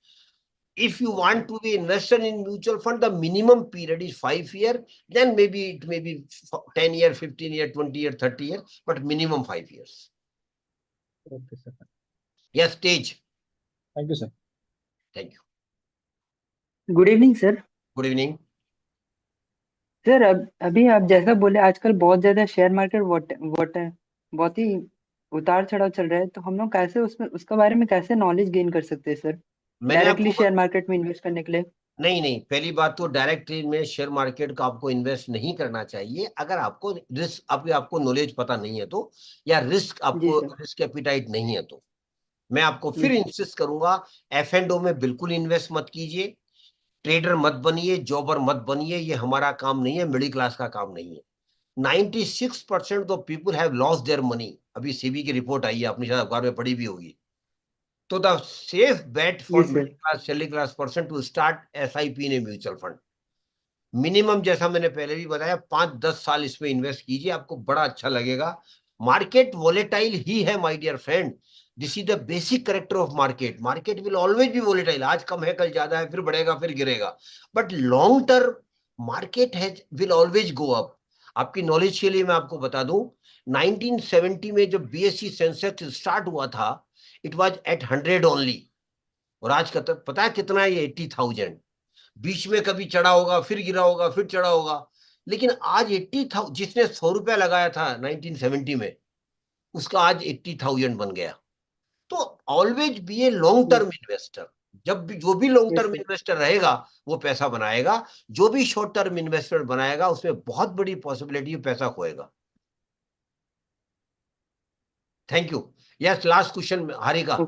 If you want to be invested in mutual fund, the minimum period is 5 years. Then maybe it may be 10 years, 15 years, 20 years, 30 years, but minimum 5 years. Okay, sir. Yes, Tej. Thank you, sir. Thank you. Good evening sir. Good evening. Sir अभी आप जैसा बोले आजकल बहुत ज्यादा share market बहुत ही उतार चढ़ाव चल रहा है, तो हम लोग कैसे उसमें उसके बारे में कैसे नॉलेज गेन कर सकते हैं सर, मैंने डायरेक्टली आपको शेयर मार्केट में इन्वेस्ट करने के लिए? नहीं, पहली बात तो डायरेक्ट में शेयर मार्केट का आपको इन्वेस्ट नहीं करना चाहिए अगर आपको रिस्क आपको नॉलेज पता नहीं है तो, या आपको रिस्क एपिटाइट नहीं है तो। मैं आपको फिर इंसिस्ट करूंगा, F&O में बिल्कुल इन्वेस्ट मत कीजिए, ट्रेडर मत बनिए, जॉबर मत बनिए, ये हमारा काम नहीं है, मिडिल क्लास का काम नहीं है। 96% of people have lost their money. अभी सेबी की रिपोर्ट आई है, आपने शायद अखबार में पढ़ी भी होगी। तो the safe bet for middle class schedule class person to start SIP in a mutual fund. Minimum जैसा मैंने पहले भी बताया 5-10 साल इसमें इन्वेस्ट कीजिए, आपको बड़ा अच्छा लगेगा। मार्केट वोलेटाइल ही है my dear friend, this is the basic character of market. Market will always be volatile, आज कम है कल ज्यादा है, फिर बढ़ेगा फिर गिरेगा, but long term market will always go up. आपकी नॉलेज के लिए मैं आपको बता दूं, 1970 में जब BSE सेंसेक्स स्टार्ट हुआ था, इट वाज एट 100 ओनली, और आज का पता है कितना है? ये 80,000। बीच में कभी चढ़ा होगा, फिर गिरा होगा, फिर चढ़ा होगा, लेकिन आज 80,000, जिसने 100 रुपया लगाया था 1970 में, उसका आज 80,000 बन गया। तो always be a long term investor. जब भी जो भी लॉन्ग टर्म इन्वेस्टर रहेगा वो पैसा बनाएगा, जो भी शॉर्ट टर्म इन्वेस्टर बनाएगा उसमें बहुत बड़ी पॉसिबिलिटी पैसा खोएगा। Thank you. Yes, last question Harika.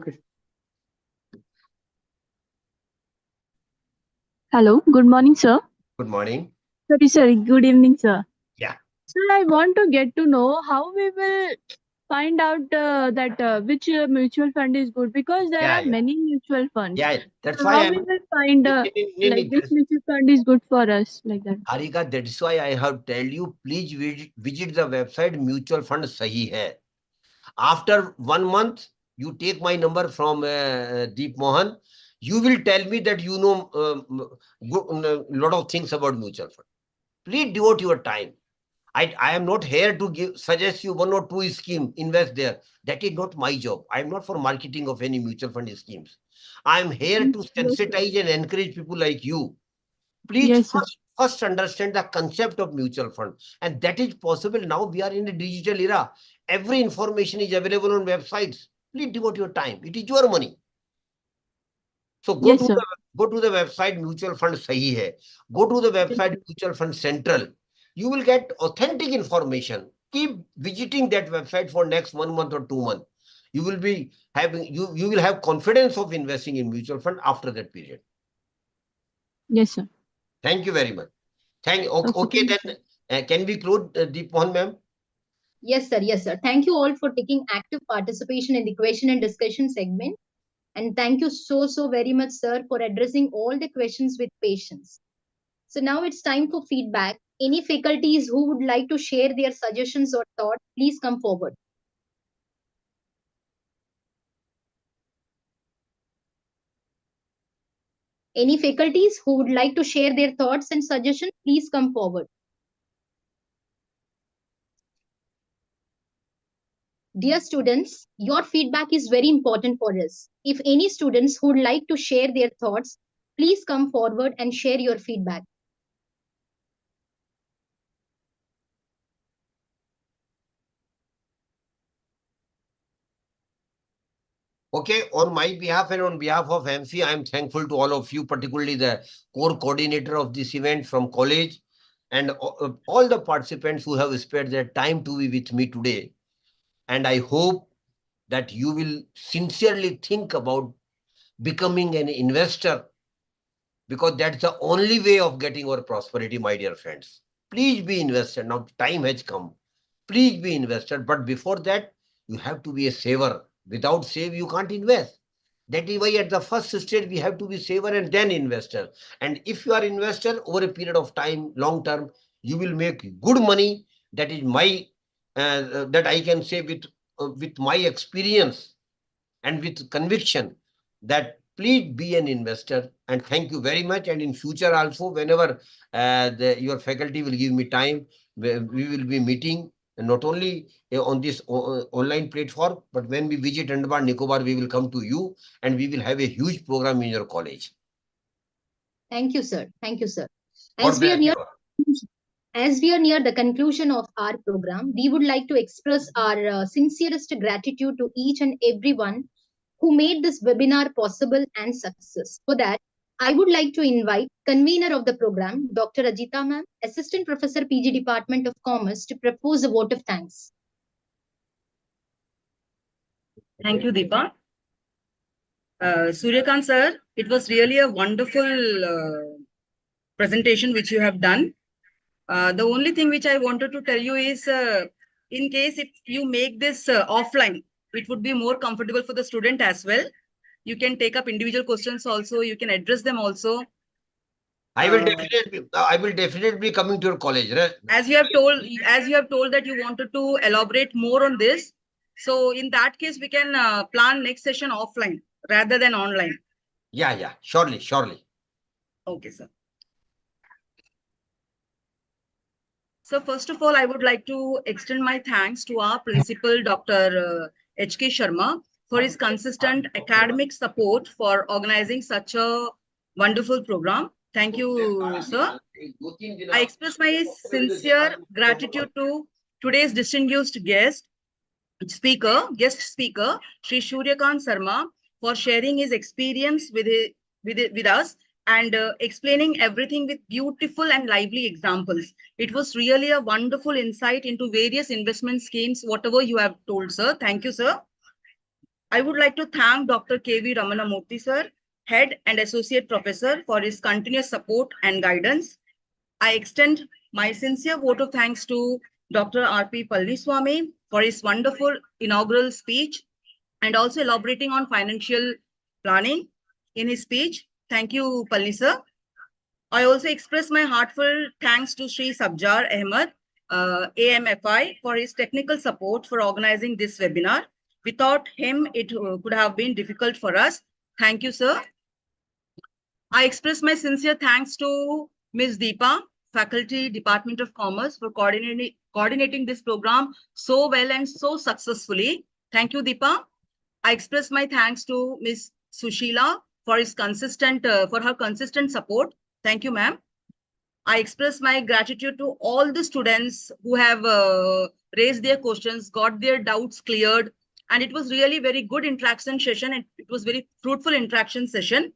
Hello, good morning, sir. Good morning. Sorry, good evening, sir. Yeah. Sir, I want to get to know how we will find out that which mutual fund is good, because there are many mutual funds. Yeah, that's So why how we will find which mutual fund is good for us, like that? Harika, that's why I have tell you, please visit the website Mutual Fund Sahi Hai. After 1 month, you take my number from Deep Mohan. You will tell me that you know lot of things about mutual fund. Please devote your time. I am not here to suggest you 1 or 2 scheme, invest there. That is not my job. I am not for marketing of any mutual fund schemes. I am here to sensitize and encourage people like you. Please first understand the concept of mutual fund, and that is possible now. We are in a digital era. Every information is available on websites. Please devote your time. It is your money. So go to the website Mutual Fund Sahi Hai. Go to the website Mutual Fund Central. you will get authentic information. Keep visiting that website for next 1 month or 2 months. You will be having, you will have confidence of investing in mutual fund after that period. Yes, sir. Thank you very much. Okay, Okay. then can we close, Deepmohan ma'am? Yes, sir. Yes, sir. Thank you all for taking active participation in the question and discussion segment. And thank you so very much, sir, for addressing all the questions with patience. So now it's time for feedback. Any faculties who would like to share their suggestions or thoughts, please come forward. Any faculties who would like to share their thoughts and suggestions, please come forward. Dear students, your feedback is very important for us. If any students who would like to share their thoughts, please come forward and share your feedback. Okay, on my behalf and on behalf of AMFI, I am thankful to all of you, particularly the core coordinator of this event from college and all the participants who have spared their time to be with me today. And I hope that you will sincerely think about becoming an investor, because that's the only way of getting our prosperity, my dear friends. Please be invested. Now time has come. Please be invested. But before that, you have to be a saver. Without save, you can't invest. That is why at the first stage, we have to be saver and then investor. And if you are investor over a period of time, long term, you will make good money. That is my, that I can say with my experience and with conviction, that please be an investor. And thank you very much. And in future also, whenever your faculty will give me time, we will be meeting, and not only on this online platform, but when we visit Andaman Nicobar, we will come to you and we will have a huge program in your college. Thank you, sir. Thank you, sir. God bless you. As we are near the conclusion of our program, we would like to express our sincerest gratitude to each and everyone who made this webinar possible and success. For that, I would like to invite convener of the program, Dr. Ajita ma'am, Assistant Professor, PG Department of Commerce, to propose a vote of thanks. Thank you, Deepa. Suryakant sir, it was really a wonderful presentation which you have done. The only thing which I wanted to tell you is, in case if you make this offline, it would be more comfortable for the student as well. You can take up individual questions also. You can address them also. I will definitely be coming to your college, right? As you have told that you wanted to elaborate more on this. So in that case, we can plan next session offline rather than online. Yeah, surely. Okay, sir. So first of all, I would like to extend my thanks to our principal, Dr. H.K. Sharma, for his consistent academic support for organizing such a wonderful program. Thank you, sir. I express my sincere gratitude to today's distinguished guest speaker, Sri Suryakant Sarma, for sharing his experience with us and explaining everything with beautiful and lively examples. It was really a wonderful insight into various investment schemes, whatever you have told, sir. Thank you, sir. I would like to thank Dr. K.V. Ramanamurthy, sir, Head and Associate Professor, for his continuous support and guidance. I extend my sincere vote of thanks to Dr. R.P. Palniswamy for his wonderful inaugural speech and also elaborating on financial planning in his speech. Thank you, Palni sir. I also express my heartfelt thanks to Sri Sabjar Ahmed, AMFI, for his technical support for organizing this webinar. Without him, it could have been difficult for us. Thank you, sir. I express my sincere thanks to Ms. Deepa, Faculty, Department of Commerce, for coordinating this program so well and so successfully. Thank you, Deepa. I express my thanks to Ms. Sushila for her consistent support. Thank you, ma'am. I express my gratitude to all the students who have raised their questions, got their doubts cleared, and it was really very good interaction session. And it was very fruitful interaction session.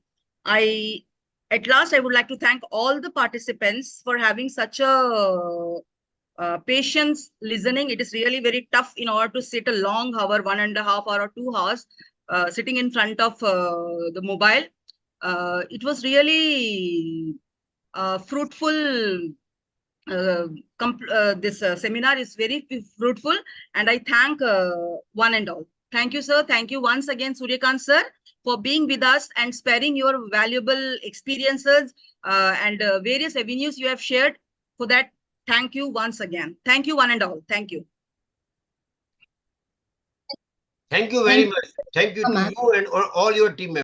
At last, I would like to thank all the participants for having such a patience listening. It is really very tough in order to sit a long hour, 1.5 hour or 2 hours, sitting in front of the mobile. It was really fruitful. This seminar is very fruitful, and I thank one and all. Thank you, sir. Thank you once again, Suryakant sir, for being with us and sparing your valuable experiences and various avenues you have shared. For that, thank you once again. Thank you, one and all. Thank you. Thank you very much. Thank you to ma'am. you and all your team members.